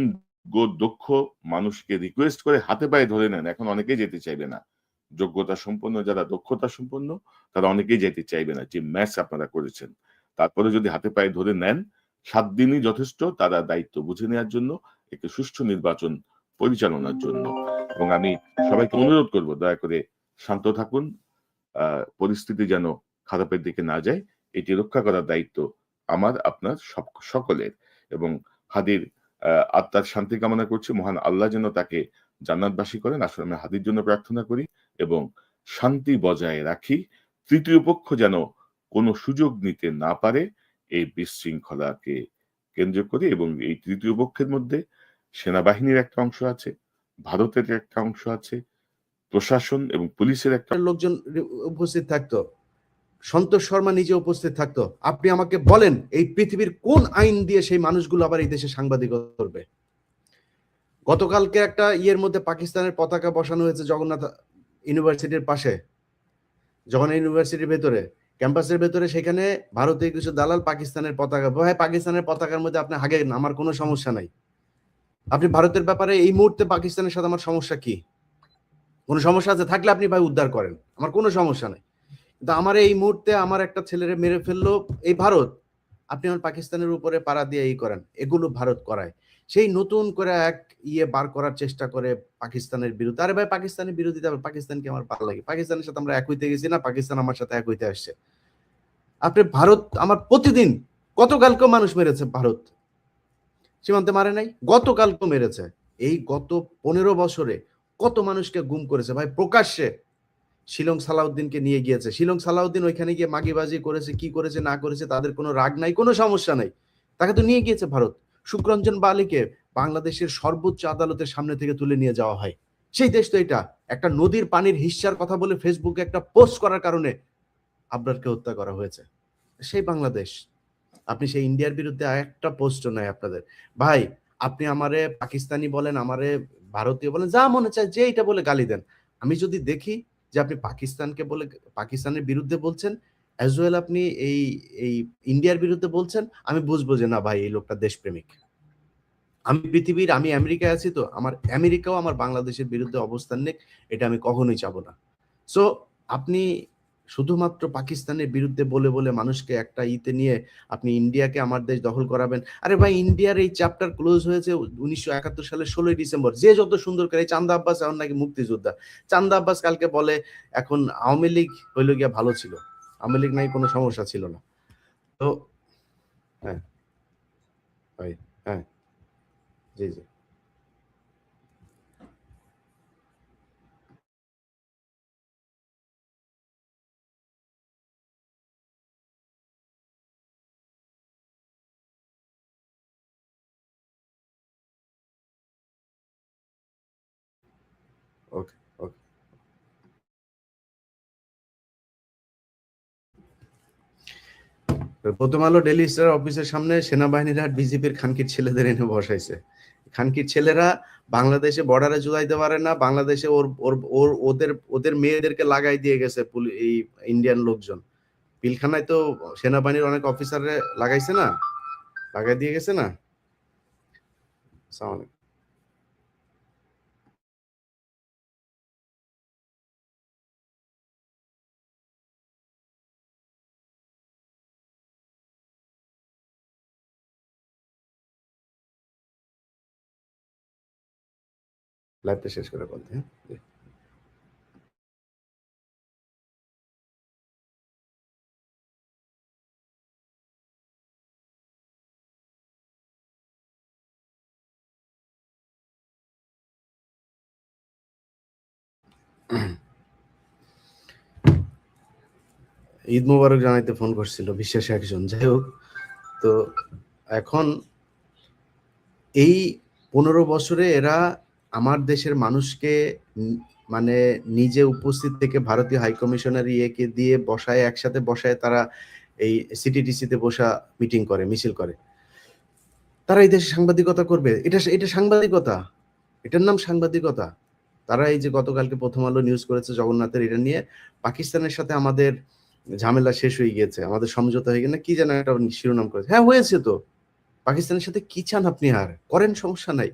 দক্ষ মানুষকে রিকোয়েস্ট করে হাতে পায়ে ধরে নেন। এখন অনেকেই যেতে চাইবে না। যোগ্যতা সম্পন্ন যারা, দক্ষতা সম্পন্ন তারা অনেকেই যেতে চাইবে না, যে ম্যাচ আপনারা করেছেন। তারপরে যদি হাতে পায়ে ধরে নেন, ৭ দিনই যথেষ্ট তারা দায়িত্ব বুঝে নেওয়ার জন্য, একটি সুষ্ঠু নির্বাচন পরিচালনার জন্য। এবং আমি সবাইকে অনুরোধ করব, দয়া করে শান্ত থাকুন। পরিস্থিতি যেন খারাপের দিকে না যায়, এটি রক্ষা করার দায়িত্ব আমার, আপনার, সকলের। এবং হাদির আত্মার শান্তি কামনা করছি। মহান আল্লাহ যেন তাকে জান্নাতবাসী করেন। আসলে আমি হাদির জন্য প্রার্থনা করি এবং শান্তি বজায় রাখি। তৃতীয় পক্ষ যেন কোনো সুযোগ নিতে না পারে এই বিশৃঙ্খলাকে কেন্দ্র করে। এবং এই তৃতীয় পক্ষের মধ্যে সেনাবাহিনীর একটা অংশ আছে, ভারতের একটা অংশ আছে, প্রশাসন এবং পুলিশের একটা লোকজন উপস্থিত থাকতো, সন্তোষ শর্মা নিজে উপস্থিত থাকতো। আপনি আমাকে বলেন এই পৃথিবীর কোন আইন দিয়ে সেই মানুষগুলো আবার এই দেশে সাংবাদিকতা করবে? গতকালকে একটা ইয়ের মধ্যে পাকিস্তানের পতাকা বসানো হয়েছে জগন্নাথ ইউনিভার্সিটির পাশে, জগন্নাথ ইউনিভার্সিটির ভেতরে, ক্যাম্পাসের ভেতরে। সেখানে ভারতীয় কিছু দালাল পাকিস্তানের পতাকা, ভাই পাকিস্তানের পতাকার মধ্যে আপনি হাগেন, আমার কোনো সমস্যা নাই। আপনি ভারতের ব্যাপারে এই মুহূর্তে পাকিস্তানের সাথে আমার সমস্যা কি? কোনো সমস্যা আছে থাকলে আপনি ভাই উদ্ধার করেন, আমার কোনো সমস্যা নাই। কিন্তু আমার এই মুহূর্তে আমার একটা ছেলেরে মেরে ফেললো এই ভারত, আপনি আমার পাকিস্তানের উপরে পাড়া দিয়ে এই করেন, এগুলো ভারত করায়। সেই নতুন করে এক ইয়ে বার করার চেষ্টা করে পাকিস্তানের বিরুদ্ধে। আরে ভাই পাকিস্তানের বিরোধিতা, পাকিস্তানকে আমার ভালো লাগে, পাকিস্তানের সাথে আমরা এক হইতে গেছি না, পাকিস্তান আমার সাথে এক হইতে আসছে। আপনি ভারত আমার প্রতিদিন, গতকালকেও মানুষ মেরেছে ভারত, সীমান্তে মারে নাই, গতকালকেও মেরেছে। এই গত 15 বছরে কত মানুষকে গুম করেছে ভাই, প্রকাশ্যে। শিলং সালাউদ্দিনকে নিয়ে গিয়েছে, শিলং সালাউদ্দিন ওইখানে গিয়ে মাগিবাজি করেছে, কি করেছে না করেছে তাদের কোনো রাগ নাই, কোনো সমস্যা নাই, তাকে তো নিয়ে গিয়েছে ভারত। শুক্রঞ্জন বালিকে বাংলাদেশের সর্বোচ্চ আদালতের সামনে থেকে তুলে নিয়ে যাওয়া হয়। সেই দেশ তো এটা, একটা নদীর পানির হিস্সার কথা বলে ফেসবুকে একটা পোস্ট করার কারণে আবরারকে হত্যা করা হয়েছে, সেই বাংলাদেশ। আপনি সেই ইন্ডিয়ার বিরুদ্ধে একটা পোস্টও নাই আপনাদের। ভাই আপনি আমারে পাকিস্তানি বলেন, আমারে ভারতীয় বলেন, যা মনে চায় যে এটা বলে গালি দেন। আমি যদি দেখি যে আপনি পাকিস্তানকে বলে পাকিস্তানের বিরুদ্ধে বলছেন, অ্যাজ ওয়েল আপনি এই এই ইন্ডিয়ার বিরুদ্ধে বলছেন, আমি বুঝবো যে না ভাই এই লোকটা দেশপ্রেমিক। আমি পৃথিবীর, আমি আমেরিকায় আছি, তো আমার আমেরিকাও আমার বাংলাদেশের বিরুদ্ধে অবস্থান নেই, এটা আমি কখনোই চাবো না। সো আপনি শুধুমাত্র পাকিস্তানের বিরুদ্ধে বলে বলে মানুষকে একটা ইতে নিয়ে আপনি ইন্ডিয়াকে আমার দেশ দখল করাবেন। আরে ভাই ইন্ডিয়ার এই চ্যাপ্টার ক্লোজ হয়েছে 1971 সালের 16ই ডিসেম্বর। যে যত সুন্দর করে, চান্দা আব্বাস এখন নাকি মুক্তিযোদ্ধা, চান্দা আব্বাস কালকে বলে এখন আওয়ামী লীগ হইল গিয়া ভালো ছিল, আওয়ামী লীগ নাই কোনো সমস্যা ছিল না। তো হ্যাঁ ভাই, হ্যাঁ, জি জি। ওকে ওকে। প্রথম আলো ডেইলি স্টার অফিসের সামনে সেনাবাহিনীরা বিজেপির খানকির ছেলেদের এনে বসাইছে। খানকির ছেলেরা বাংলাদেশে বর্ডারে জুলাইতে পারে না, বাংলাদেশে ওর ওর ওর ওদের ওদের মেয়েদেরকে লাগাই দিয়ে গেছে এই ইন্ডিয়ান লোকজন, পিলখানায় তো সেনাবাহিনীর অনেক অফিসারে লাগাইছে না, লাগাই দিয়ে গেছে না। আসসালামু আলাইকুম। লাইভটা শেষ করে বলতে, হ্যাঁ। ঈদ মোবারক জানাইতে ফোন করছিল বিশ্বাস একজন, যাই হোক। তো এখন এই 15 বছরে এরা আমার দেশের মানুষকে মানে নিজে উপস্থিত থেকে ভারতীয় হাই কমিশনার ইয়েকে দিয়ে বসায়, একসাথে বসায় তারা এই সিটিডিসিতে বসা মিটিং করে, মিছিল করে। তারা এই দেশে সাংবাদিকতা করবে? এটা সাংবাদিকতা? এটার নাম সাংবাদিকতা? তারা এই যে গতকালকে প্রথম আলো নিউজ করেছে জগন্নাথের, এটা নিয়ে পাকিস্তানের সাথে আমাদের ঝামেলা শেষ হয়ে গিয়েছে, আমাদের সমঝোতা হয়ে গেছে, কি যেন একটা শিরোনাম করেছে। হ্যাঁ, হয়েছে তো। পাকিস্তানের সাথে কি চান আপনি? আর করেন, সমস্যা নাই,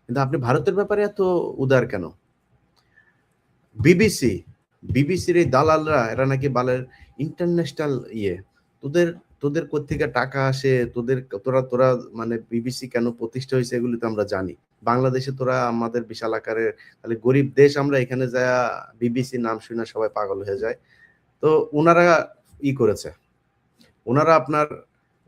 কিন্তু আপনি ভারতের ব্যাপারে এত উদার কেন? বিবিসি, বিবিসির এই দালালরা, এরা নাকি বালের ইন্টারন্যাশনাল ইয়ে। তোদের তোদের কোত্থেকে টাকা আসে, তোরা তোরা মানে বিবিসি কেন প্রতিষ্ঠা হয়েছে এগুলি তো আমরা জানি। বাংলাদেশে তোরা আমাদের বিশাল আকারের, তাহলে গরিব দেশ আমরা, এখানে যা বিবিসি নাম শুনে সবাই পাগল হয়ে যায়। তো ওনারা করেছে, ওনারা আপনার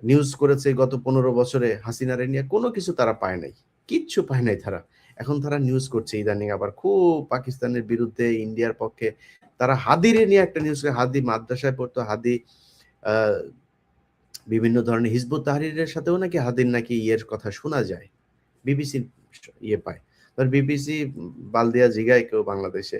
নিউজ করেছে গত 15 বছরে হাসিনারে নিয়ে, কোনো কিছু তারা পায় নাই, কিচ্ছু পায় নাই তারা। এখন তারা নিউজ করছে ইদানিং আবার খুব পাকিস্তানের বিরুদ্ধে, ইন্ডিয়ার পক্ষে। তারা হাদিরে নিয়ে একটা নিউজ করে, হাদি মাদ্রাসায় পড়তো, হাদি বিভিন্ন ধরনের হিজবুত তাহরিরের সাথেও নাকি হাদির নাকি ইয়ের কথা শোনা যায়, বিবিসি ইয়ে পায়। বিবিসি বালদিয়া জিগায় কেউ বাংলাদেশে।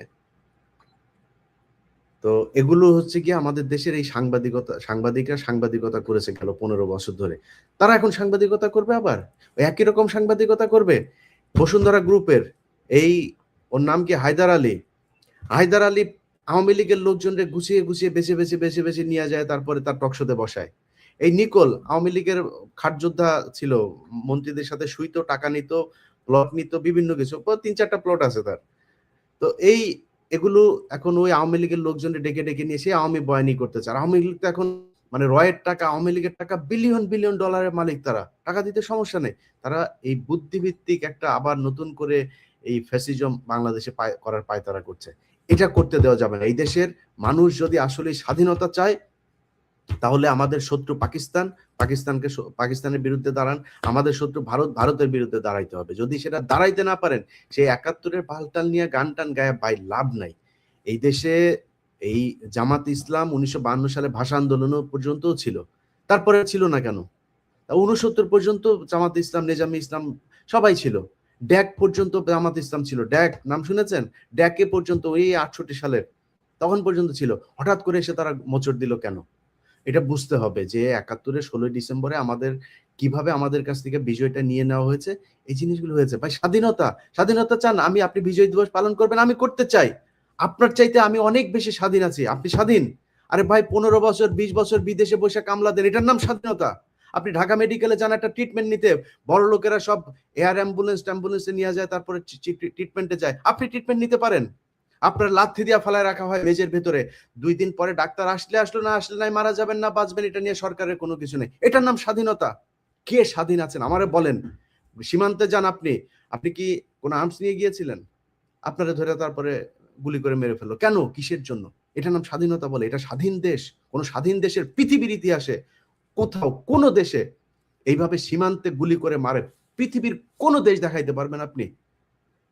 তো এগুলো হচ্ছে কি আমাদের দেশের এই সাংবাদিকরা সাংবাদিকতা করেছে গেল 15 বছর ধরে। তারা এখন সাংবাদিকতা করবে আবার, ওই একই রকম সাংবাদিকতা করবে। বসুন্ধরা গ্রুপের এই, ওর নাম কি, হায়দার আলী। হায়দার আলী আওয়ামী লীগের লোকজনকে গুছিয়ে গুছিয়ে বেছে বেছে বেছে বেছে নিয়ে যায়, তারপরে তার টকশোতে বসায়। এই নিকোল আওয়ামী লীগের খাটযোদ্ধা ছিল, মন্ত্রীদের সাথে শুইতো, টাকা নিত, প্লট নিত, বিভিন্ন কিছু, 3-4টা প্লট আছে তার। তো এগুলো এখন ওই আওয়ামী লীগের লোকজনকে ডেকে ডেকে নিয়ে সে আওয়ামী বয়ানি করতে চায়। আওয়ামী লীগ তো এখন মানে রয়ের টাকা, আওয়ামী লীগের টাকা বিলিয়ন বিলিয়ন ডলারের মালিক, তারা টাকা দিতে সমস্যা নেই। তারা এই বুদ্ধিভিত্তিক একটা আবার নতুন করে এই ফ্যাসিজম বাংলাদেশে করার পায়তারা করছে। এটা করতে দেওয়া যাবে না। এই দেশের মানুষ যদি আসলে স্বাধীনতা চায়, তাহলে আমাদের শত্রু পাকিস্তান, পাকিস্তানের বিরুদ্ধে দাঁড়ান। আমাদের শত্রু ভারত, ভারতের বিরুদ্ধে দাঁড়াইতে হবে। যদি সেটা দাঁড়াইতে না পারেন, সেই 71-এর পাল্টাল নিয়ে গান টান গায়ে ভাই লাভ নাই। এই দেশে এই জামাত ইসলাম 1952 সালে ভাষা আন্দোলন পর্যন্ত ছিল, তারপরে ছিল না কেন? 69 পর্যন্ত জামাত ইসলাম, নেজামি ইসলাম সবাই ছিল। ড্যাক পর্যন্ত জামাত ইসলাম ছিল। ড্যাক নাম শুনেছেন? ড্যাকে পর্যন্ত ওই 68 সালের তখন পর্যন্ত ছিল। হঠাৎ করে এসে তারা মোচড় দিল কেন? এটা বুঝতে হবে যে 71-এর 16 ডিসেম্বরে আমাদের কিভাবে আমাদের কাছ থেকে বিজয়টা নিয়ে নেওয়া হয়েছে, এই জিনিসগুলো হয়েছে। ভাই স্বাধীনতা, স্বাধীনতা চান? আপনি বিজয় দিবস পালন করবেন, আমি করতে চাই। আপনার চাইতে আমি অনেক বেশি স্বাধীন আছি, আপনি স্বাধীন? আরে ভাই 15 বছর 20 বছর বিদেশে বসে কামলা দেন, এটার নাম স্বাধীনতা? আপনি ঢাকা মেডিকেলে যান একটা ট্রিটমেন্ট নিতে, বড় লোকেরা সব এয়ার অ্যাম্বুলেন্সে নিয়ে যায়, তারপরে ট্রিটমেন্টে যায়। আপনি ট্রিটমেন্ট নিতে পারেন? আপনার লাথি দিয়া ফালায় রাখা হয় মেজের ভেতরে। 2 দিন পরে ডাক্তার আসলে আসলো, না আসলে নাই, মারা যাবেন না বাঁচবেন, এটা নিয়ে সরকারের কোনো কিছু নেই। এটার নাম স্বাধীনতা? কে স্বাধীন আছেন আমারে বলেন? সীমান্তে যান আপনি, আপনি কি কোনো আর্মস নিয়ে গিয়েছিলেন? আপনারা ধরে তারপরে গুলি করে মেরে ফেললো কেন? কিসের জন্য? এটার নাম স্বাধীনতা বলে? এটা স্বাধীন দেশ? কোন স্বাধীন দেশের পৃথিবীর ইতিহাসে কোথাও কোন দেশে এইভাবে সীমান্তে গুলি করে মারে পৃথিবীর কোন দেশ দেখাইতে পারবেন আপনি?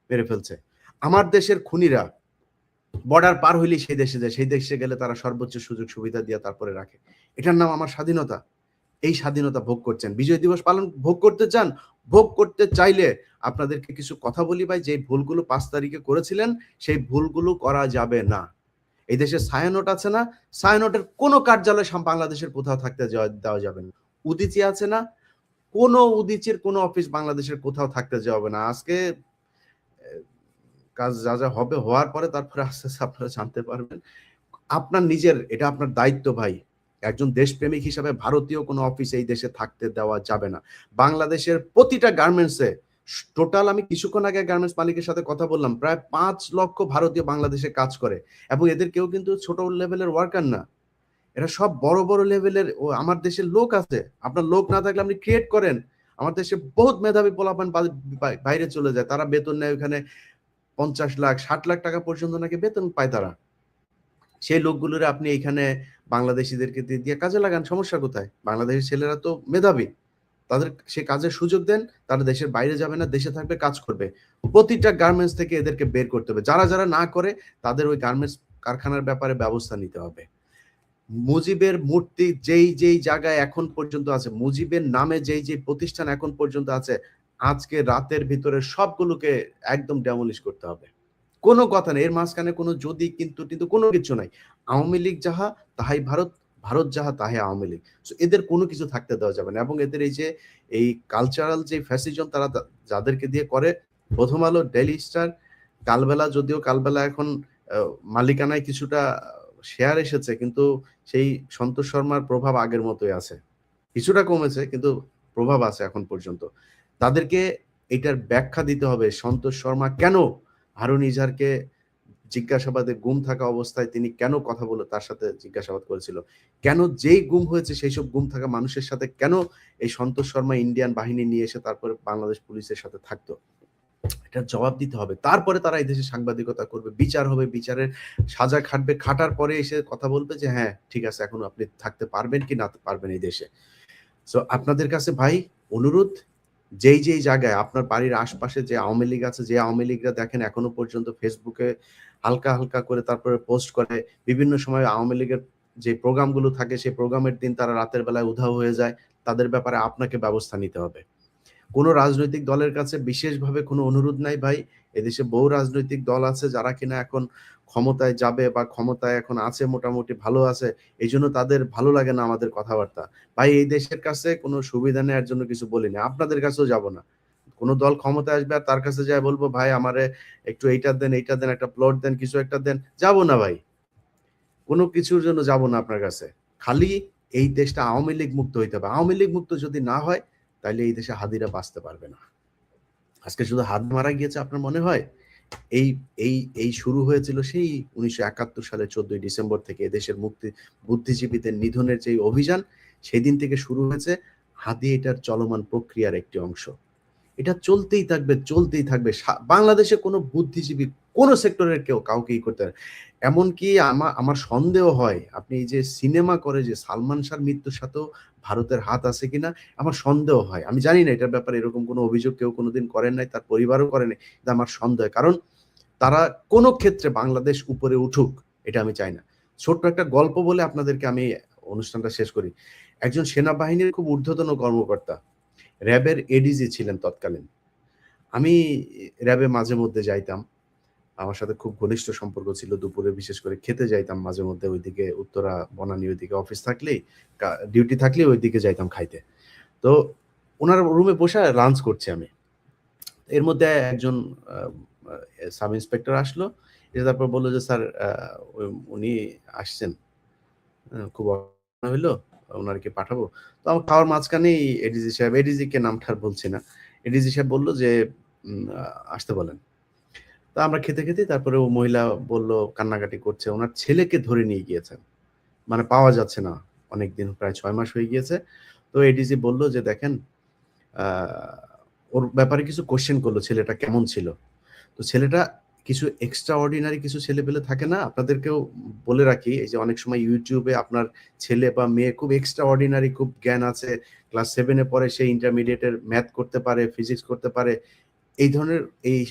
মেরে ফেলছে। আমার দেশের খুনিরা বর্ডার পার হইলেই সেই দেশে যায়, সেই দেশে গেলে তারা সর্বোচ্চ সুযোগ সুবিধা দিয়ে তারপরে রাখে। এটার নাম আমার স্বাধীনতা? এই স্বাধীনতা ভোগ করছেন? বিজয় দিবস পালন ভোগ করতে চান? ভোগ করতে চাইলে আপনাদেরকে কিছু কথা বলি ভাই, যে ভুলগুলো 5 তারিখে করেছিলেন সেই ভুলগুলো করা যাবে না। এই দেশে ছায়ানট আছে না? ছায়ানটের কোনো কার্যালয় বাংলাদেশের কোথাও থাকতে দেওয়া যাবে না। উদীচী আছে না? কোনো উদীচীর কোনো অফিস বাংলাদেশের কোথাও থাকতে যাবে না। আজকে কাজ যা যা হবে হওয়ার পরে তারপরে আস্তে আস্তে আপনারা জানতে পারবেন। আপনার নিজের, এটা আপনার দায়িত্ব ভাই। একজন দেশপ্রেমিক হিসাবে ভারতীয় কোনো অফিস এই দেশে থাকতে দেওয়া যাবে না। বাংলাদেশের প্রতিটা গার্মেন্টসে টোটাল, আমি কিছুক্ষণ আগে গার্মেন্টস মালিকের সাথে কথা বললাম, প্রায় ৫ লক্ষ ভারতীয় বাংলাদেশে কাজ করে এবং এদের কেউ কিন্তু ছোট লেভেলের ওয়ার্কার না। এরা সব বড়, বড় লেভেলের। আমার দেশের লোক আছে। আপনার লোক না থাকলে আপনি ক্রিয়েট করেন। আমার দেশে বহুত মেধাবী পোলাপান বাইরে চলে যায়। তারা বেতন নেয় ওখানে ৫০ লাখ, ৬০ লাখ টাকা পর্যন্ত নাকি বেতন পায় তারা। সেই লোকগুলোরে আপনি এইখানে বাংলাদেশীদেরকে দিয়ে কাজে লাগান, সমস্যা কোথায়? বাংলাদেশের ছেলেরা তো মেধাবী। তাদের সে কাজের সুযোগ দেন, তারা দেশের বাইরে যাবে না, দেশে থাকবে, কাজ করবে। প্রতিটা গার্মেন্টস থেকে এদেরকে বের করতে হবে। যারা, যারা না করে তাদের ওই গার্মেন্টস কারখানার ব্যাপারে ব্যবস্থা নিতে হবে। মুজিবের মূর্তি যেই জায়গায় এখন পর্যন্ত আছে, মুজিবের নামে যেই প্রতিষ্ঠান এখন পর্যন্ত আছে, আজকে রাতের ভিতরে সবগুলোকে একদম ডেমলিশ করতে হবে। কোনো কথা নেই। এর মাঝখানে কোনো যদি কিন্তু কোনো কিছু নাই। আওয়ামী লীগ যাহা তাহাই ভারত, ভারত যাহা তাহাই আওয়ামী লীগ। সো এদের কোনো কিছু থাকতে দেওয়া যাবে না এবং এদের এই কালচারাল যে ফ্যাসিজম তারা যাদেরকে দিয়ে করে, প্রথম আলো, ডেইলি স্টার, কালবেলা, যদিও কালবেলা এখন মালিকানায় কিছুটা শেয়ার এসেছে, কিন্তু সেই সন্তোষ শর্মার প্রভাব আগের মতোই আছে। কিছুটা কমেছে কিন্তু প্রভাব আছে এখন পর্যন্ত। তাদেরকে এটার ব্যাখ্যা দিতে হবে। সন্তোষ শর্মা কেন হারুন ইজাহারকে জিজ্ঞাসাবাদে গুম থাকা অবস্থায় তিনি কেন কথা বলে তার সাথে জিজ্ঞাসাবাদ করেছিল? কেন যেই গুম হয়েছে সেই সব গুম থাকা মানুষের সাথে কেন এই সন্তোষ শর্মা ইন্ডিয়ান বাহিনী নিয়ে এসে তারপরে বাংলাদেশ পুলিশের সাথে থাকতো? এটার জবাব দিতে হবে। তারপরে তারা এই দেশে সাংবাদিকতা করবে, বিচার হবে, বিচারের সাজা খাটবে, খাটার পরে এসে কথা বলবে যে হ্যাঁ ঠিক আছে, এখন আপনি থাকতে পারবেন কি না পারবেন এই দেশে। সো আপনাদের কাছে ভাই অনুরোধ, যেই জায়গায় আপনার বাড়ির আশপাশে যে আওয়ামী লীগ আছে, যে আওয়ামী লীগরা দেখেন এখনো পর্যন্ত ফেসবুকে হালকা হালকা করে তারপরে পোস্ট করে, বিভিন্ন সময় আওয়ামী লীগের যে প্রোগ্রামগুলো থাকে সেই প্রোগ্রামের দিন তারা রাতের বেলায় উধাও হয়ে যায়, তাদের ব্যাপারে আপনাকে ব্যবস্থা নিতে হবে। কোনো রাজনৈতিক দলের কাছে বিশেষভাবে কোনো অনুরোধ নাই ভাই। এদেশে বহু রাজনৈতিক দল আছে যারা কিনা এখন ক্ষমতায় যাবে বা ক্ষমতায় এখন আছে, মোটামুটি ভালো আছে। এইজন্য তাদের ভালো লাগে না আমাদের কথাবার্তা। ভাই এই দেশের কাছে কোনো সুবিধা নেয়ার জন্য কিছু বলি না। আপনাদের কাছেও যাব না। কোন দল ক্ষমতায় আসবে আর তার কাছে যায়া বলবো ভাই আমারে একটু এইটা দেন, একটা প্লট দেন, কিছু একটা দেন। যাব না ভাই। কোনো কিছুর জন্য যাব না আপনার কাছে। খালি এই দেশটা আওয়ামী লীগ মুক্ত হইতে হবে। আওয়ামী লীগ মুক্ত যদি না হয় তাইলে এই দেশে হাদিরা বাঁচতে পারবে না। আজকে শুধু হাদি মারা গিয়েছে আপনার মনে হয়? এই এই শুরু হয়েছিল সেই ১৯৭১ সালের ১৪ই ডিসেম্বর থেকে এদেশের বুদ্ধিজীবীদের নিধনের যে অভিযান, সেদিন থেকে শুরু হয়েছে। হাদি এটার চলমান প্রক্রিয়ার একটি অংশ। এটা চলতেই থাকবে, চলতেই থাকবে। বাংলাদেশে কোনো বুদ্ধিজীবী কোনো সেক্টরের কেউ কাউকেই করতে পারে। এমনকি আমার সন্দেহ হয় আপনি এই যে সিনেমা করে যে সালমান শাহর মৃত্যুর সাথেও ভারতের হাত আছে কিনা আমার সন্দেহ হয়। আমি জানি না এটার ব্যাপারে এরকম কোনো অভিযোগ কেউ কোনোদিন করেন নাই, তার পরিবারও করে নাই। কিন্তু আমার সন্দেহ। কারণ তারা কোনো ক্ষেত্রে বাংলাদেশ উপরে উঠুক এটা আমি চাই না। ছোট্ট একটা গল্প বলে আপনাদেরকে আমি অনুষ্ঠানটা শেষ করি। একজন সেনাবাহিনীর খুব ঊর্ধ্বতন কর্মকর্তা, র‍্যাবের এডিজি ছিলেন তৎকালীন। আমি র‍্যাবে মাঝে মধ্যে যাইতাম। আমার সাথে খুব ঘনিষ্ঠ সম্পর্ক ছিল। দুপুরে বিশেষ করে খেতে যাইতাম মাঝে মধ্যে ওইদিকে উত্তরা বনানী ওইদিকে অফিস থাকলেই ডিউটি থাকলেই ওইদিকে যাইতাম খাইতে। তো উনার রুমে বসে লাঞ্চ করছি আমি। এর মধ্যে একজন আ আ সাব ইন্সপেক্টর আসলো। এসে তারপর বলল যে, "স্যার উনি আসছেন। খুব অসুবিধা হইলো। উনারকে পাঠাবো?" তো আমার খাওয়ার মাঝখানেই এডিজি সাহেব, এডিজি কে নামটা আর বলছি না। এডিজি সাহেব বলল যে, উম আ "আসতে বলেন।" তো আমরা খেতে তারপরে ও মহিলা বলল, কান্নাকাটি করছে। উনার ছেলেকে ধরে নিয়ে গিয়েছেন। মানে পাওয়া যাচ্ছে না। অনেকদিন প্রায় ৬ মাস হয়ে গিয়েছে। তো এডিজি বলল যে, "দেখেন, আ ওর ব্যাপারে কিছু কোয়েশ্চেন করল, ছেলেটা কেমন ছিল?" তো ছেলেটা কিছু এক্সট্রা অর্ডিনারি কিছু ছেলেপেলে থাকে না? আপনাদেরকেও বলে রাখি, এই যে অনেক সময় YouTube এ আপনার ছেলে বা মেয়ে খুব এক্সট্রা অর্ডিনারি খুব জ্ঞান আছে। ক্লাস 7 এ পড়ে, সে ইন্টারমিডিয়েট এর ম্যাথ করতে পারে, ফিজিক্স করতে পারে। এই ধরনের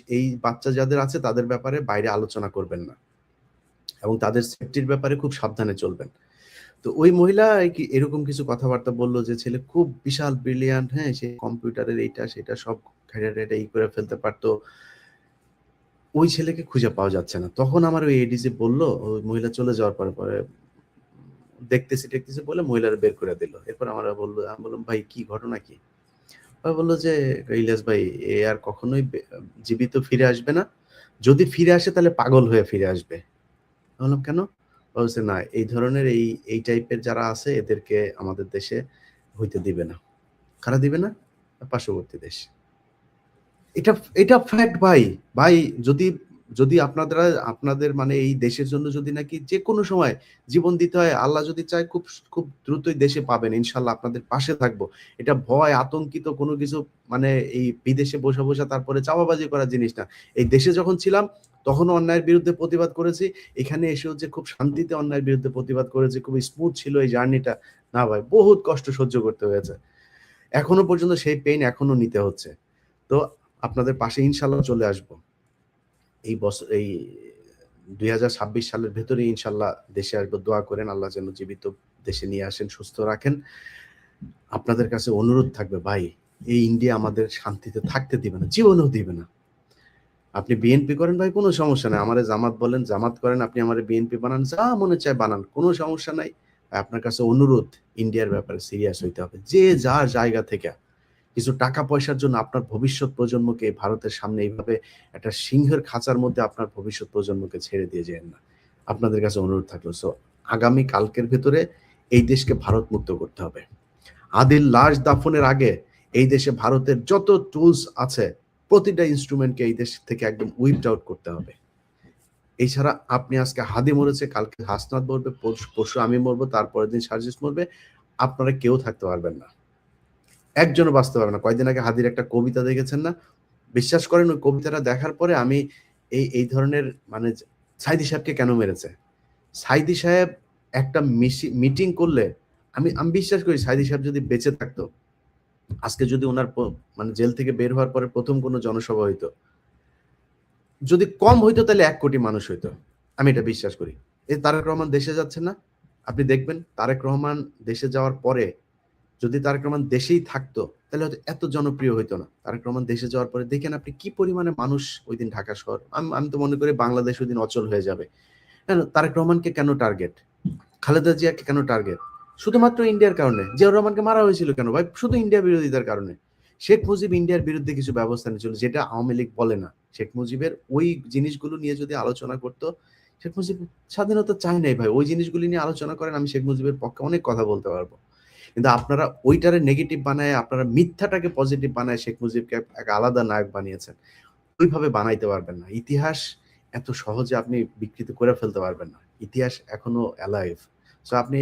এই বাচ্চা যাদের আছে তাদের ব্যাপারে বাইরে আলোচনা করবেন না। এবং তাদের সেফটির ব্যাপারে খুব সাবধানে চলবেন। তো ওই মহিলা এরকম কিছু কথাবার্তা বলল যে ছেলে খুব বিশাল ব্রিলিয়ান্ট, হ্যাঁ? সে কম্পিউটারের এইটা সেটা সব ঘেঁটে করে ফেলতে পারত। ওই ছেলেকে খুঁজে পাওয়া যাচ্ছে না। তখন আমার ওই এডিসি বলল, ওই মহিলা চলে যাওয়ার পরে দেখতেছি বলে মহিলারে বের করে দিল। এরপর আমি বললাম, "ভাই কি ঘটনা কি?" ও বলল যে, "ইলিয়াস ভাই, এ আর কখনোই জীবিত ফিরে আসবে না। যদি ফিরে আসে তাহলে পাগল হয়ে ফিরে আসবে।" আমি বললাম, "কেন?" বলছে না এই ধরনের এই টাইপের যারা আছে এদেরকে আমাদের দেশে হইতে দিবে না। কারা দিবে না? পার্শ্ববর্তী দেশ। এটা এটা ফ্যাক্ট ভাই। ভাই যদি যদি আপনাদের মানে এই দেশের জন্য যদি নাকি যেকোনো সময় জীবন দিতে হয়, আল্লাহ যদি চায় খুব খুব দ্রুতই দেশে পাবেন। ইনশাআল্লাহ আপনাদের পাশে থাকবো। এটা ভয়, আতঙ্কিত কোনো কিছু মানে এই বিদেশে বসা তারপরে চাপাবাজি করার জিনিস না। এই দেশে যখন ছিলাম তখনও অন্যায়ের বিরুদ্ধে প্রতিবাদ করেছি। এখানে এসেও যে খুব শান্তিতে অন্যায়ের বিরুদ্ধে প্রতিবাদ করেছি, খুব স্মুথ ছিল এই জার্নিটা। না ভাই, বহুত কষ্ট সহ্য করতে হয়েছে। এখনো পর্যন্ত সেই পেইন এখনো নিতে হচ্ছে। তো আপনাদের পাশে ইনশাল্লাহ চলে আসব। এই বছর এই 2026 সালের ভেতরেই ইনশাল্লাহ দেশে আসবো। দোয়া করেন আল্লাহ যেন জীবিত দেশে নিয়ে আসেন, সুস্থ রাখেন। আপনাদের কাছে অনুরোধ থাকবে ভাই, এই ইন্ডিয়া আমাদের শান্তিতে থাকতে দিবে না, জীবনেও দিবে না। আপনি বিএনপি করেন ভাই, কোনো সমস্যা নাই। আমারে জামাত বলেন, জামাত করেন, আপনি আমারে বিএনপি বানান, যা মনে চায় বানান, কোনো সমস্যা নাই। আপনার কাছে অনুরোধ, ইন্ডিয়ার ব্যাপারে সিরিয়াস হইতে হবে। যে যার জায়গা থেকে কিছু টাকা পয়সার জন্য আপনার ভবিষ্যৎ প্রজন্মকে ভারতের সামনে এইভাবে একটা সিংহের খাঁচার মধ্যে আপনার ভবিষ্যৎ প্রজন্মকে ছেড়ে দিয়ে যেন না। আপনাদের কাছে অনুরোধ থাকলো। সো আগামী কালকের ভেতরে এই দেশকে ভারত মুক্ত করতে হবে। আদিল লাশ দাফনের আগে এই দেশে ভারতের যত টুলস আছে প্রতিটা ইনস্ট্রুমেন্টকে এই দেশ থেকে একদম উইপড আউট করতে হবে। এছাড়া আপনি আজকে হাদি মরেছে, কালকে হাসনাত মরবে, পরশু আমি মরবো, তারপরের দিন সার্জিস মরবে, আপনারা কেউ থাকতে পারবেন না, একজনও বাঁচতে পারবে না। কয়েকদিন আগে হাদির একটা কবিতা দেখেছেন না? বিশ্বাস করেন ওই কবিতাটা দেখার পরে আমি এই ধরনের মানে সাইদি সাহেবকে কেন মেরেছে, সাইদি সাহেব একটা মিটিং করলে আমি আমি বিশ্বাস করি সাইদি সাহেব যদি বেঁচে থাকতো, আজকে যদি ওনার মানে জেল থেকে বের হওয়ার পরে প্রথম কোনো জনসভা হইতো, যদি কম হইতো তাহলে 1 কোটি মানুষ হইতো। আমি এটা বিশ্বাস করি। এই তারেক রহমান দেশে যাচ্ছেন না, আপনি দেখবেন তারেক রহমান দেশে যাওয়ার পরে যদি তারেক রহমান দেশেই থাকতো তাহলে হয়তো এত জনপ্রিয় হইতো না। তারেক রহমান দেশে যাওয়ার পরে দেখেন আপনি কি পরিমাণে মানুষ ওই দিন ঢাকা শহর, আমি তো মনে করি বাংলাদেশ ওই দিন অচল হয়ে যাবে। কেন তারেক রহমানকে কেন টার্গেট, খালেদা জিয়াকে কেন টার্গেট? শুধুমাত্র ইন্ডিয়ার কারণে। জিয়াউর রহমানকে মারা হয়েছিল কেন ভাই? শুধু ইন্ডিয়া বিরোধিতার কারণে। শেখ মুজিব ইন্ডিয়ার বিরুদ্ধে কিছু ব্যবস্থা নিয়েছিল যেটা আওয়ামী লীগ বলে না। শেখ মুজিবের ওই জিনিসগুলো নিয়ে যদি আলোচনা করতো, শেখ মুজিব স্বাধীনতা চায় নাই ভাই, ওই জিনিসগুলি নিয়ে আলোচনা করেন, আমি শেখ মুজিবের পক্ষে অনেক কথা বলতে পারবো। কিন্তু আপনারা ওইটারে নেগেটিভ বানায়, আপনারা মিথ্যাটাকে পজিটিভ বানায় শেখ মুজিবকে এক আলাদা নায়ক বানিয়েছেন। ওইভাবে বানাইতে পারবেন না। ইতিহাস এত সহজে আপনি বিকৃত করে ফেলতে পারবেন না। ইতিহাস এখনো অ্যালাইভ। সো আপনি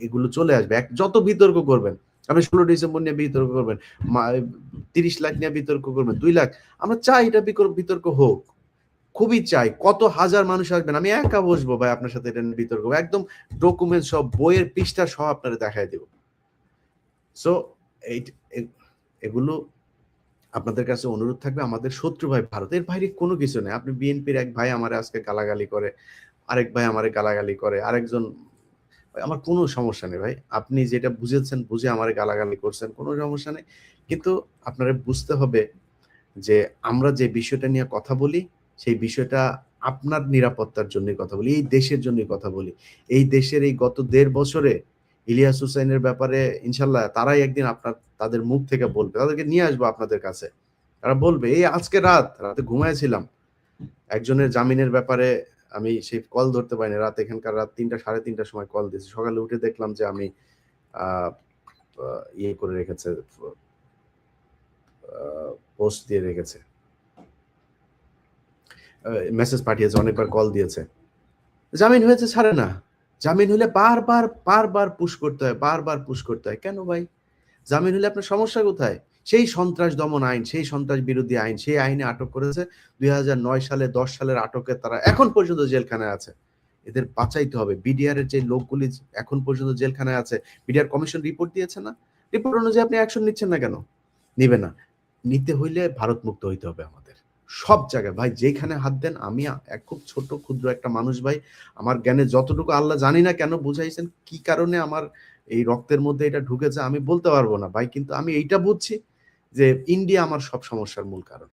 এগুলো চলে আসবে। যত বিতর্ক করবেন, আপনি 16 ডিসেম্বর নিয়ে বিতর্ক করবেন, 30 লাখ নিয়ে বিতর্ক করবেন, 2 লাখ। আমরা চাই এটা বিতর্ক হোক। খুবই চাই। কত হাজার মানুষ আসবেন। আমি একা বসবো ভাই আপনার সাথে এটা নিয়ে বিতর্ক। একদম ডকুমেন্ট সব বইয়ের পৃষ্ঠা সহ আপনারা দেখায় দেব। সো এই এগুলো আপনাদের কাছে অনুরোধ থাকবে। আমাদের শত্রু ভাই ভারতের বাইরে কোনো কিছু নেই। আপনি বিএনপির এক ভাই আমারে আজকে গালাগালি করে, আরেক ভাই আমারে গালাগালি করে, আরেকজন, আমার কোনো সমস্যা নেই ভাই। আপনি যেটা বুঝেছেন বুঝে আমারে গালাগালি করছেন, কোনো সমস্যা নেই। কিন্তু আপনারা বুঝতে হবে যে আমরা যে বিষয়টা নিয়ে কথা বলি সেই বিষয়টা আপনার নিরাপত্তার জন্যই কথা বলি, এই দেশের জন্যই কথা বলি। এই দেশের এই গত 1.5 বছরে ইলিয়াস হুসাইনের ব্যাপারে ইনশাল্লাহ তারাই একদিন তাদের মুখ থেকে বলবে। তাদেরকে নিয়ে আসবো আপনাদের কাছে। তারা বলবে এই আজকে রাতে ঘুমাইছিলাম। একজনের জামিনের ব্যাপারে আমি সেই কল ধরতে পারিনি। এখানকার রাত ৩টা ৩:৩০ সময় কল দিয়েছি। সকালে উঠে দেখলাম যে আমি আ আ ইয়ে করে রেখেছে, পোস্ট দিয়ে রেখেছে। মেসেজ পাঠিয়েছে, অনেকবার কল দিয়েছে। জামিন হয়েছে ছাড়ে না। জামিন হলে বারবার পুশ করতে হয়, বারবার পুশ করতে হয়। কেন ভাই? জামিন হলে আপনার সমস্যা কোথায়? সেই সন্ত্রাস দমন আইন, সেই সন্ত্রাস বিরোধী আইন, সেই আইনে আটক করেছে। ২০০৯ সালে ১০ সালের আটকে তারা এখন পর্যন্ত জেলখানায় আছে। এদের বাঁচাইতে হবে। বিডিআর এর যে লোকগুলি এখন পর্যন্ত জেলখানায় আছে, বিডিআর কমিশন রিপোর্ট দিয়েছে না? রিপোর্ট অনুযায়ী আপনি অ্যাকশন নিচ্ছেন না কেন? নিবে না। নিতে হইলে ভারত মুক্ত হইতে হবে আমাদের। সব জায়গায় ভাই যেখানে হাত দেন, আমি এক খুব ছোট ক্ষুদ্র একটা মানুষ ভাই। আমার জ্ঞানে যতটুকু আল্লাহ জানি না কেন বুঝাইছেন, কি কারণে আমার এই রক্তের মধ্যে এটা ঢুকেছে আমি বলতে পারবো না ভাই। কিন্তু আমি এইটা বুঝছি যে ইন্ডিয়া আমার সব সমস্যার মূল কারণ।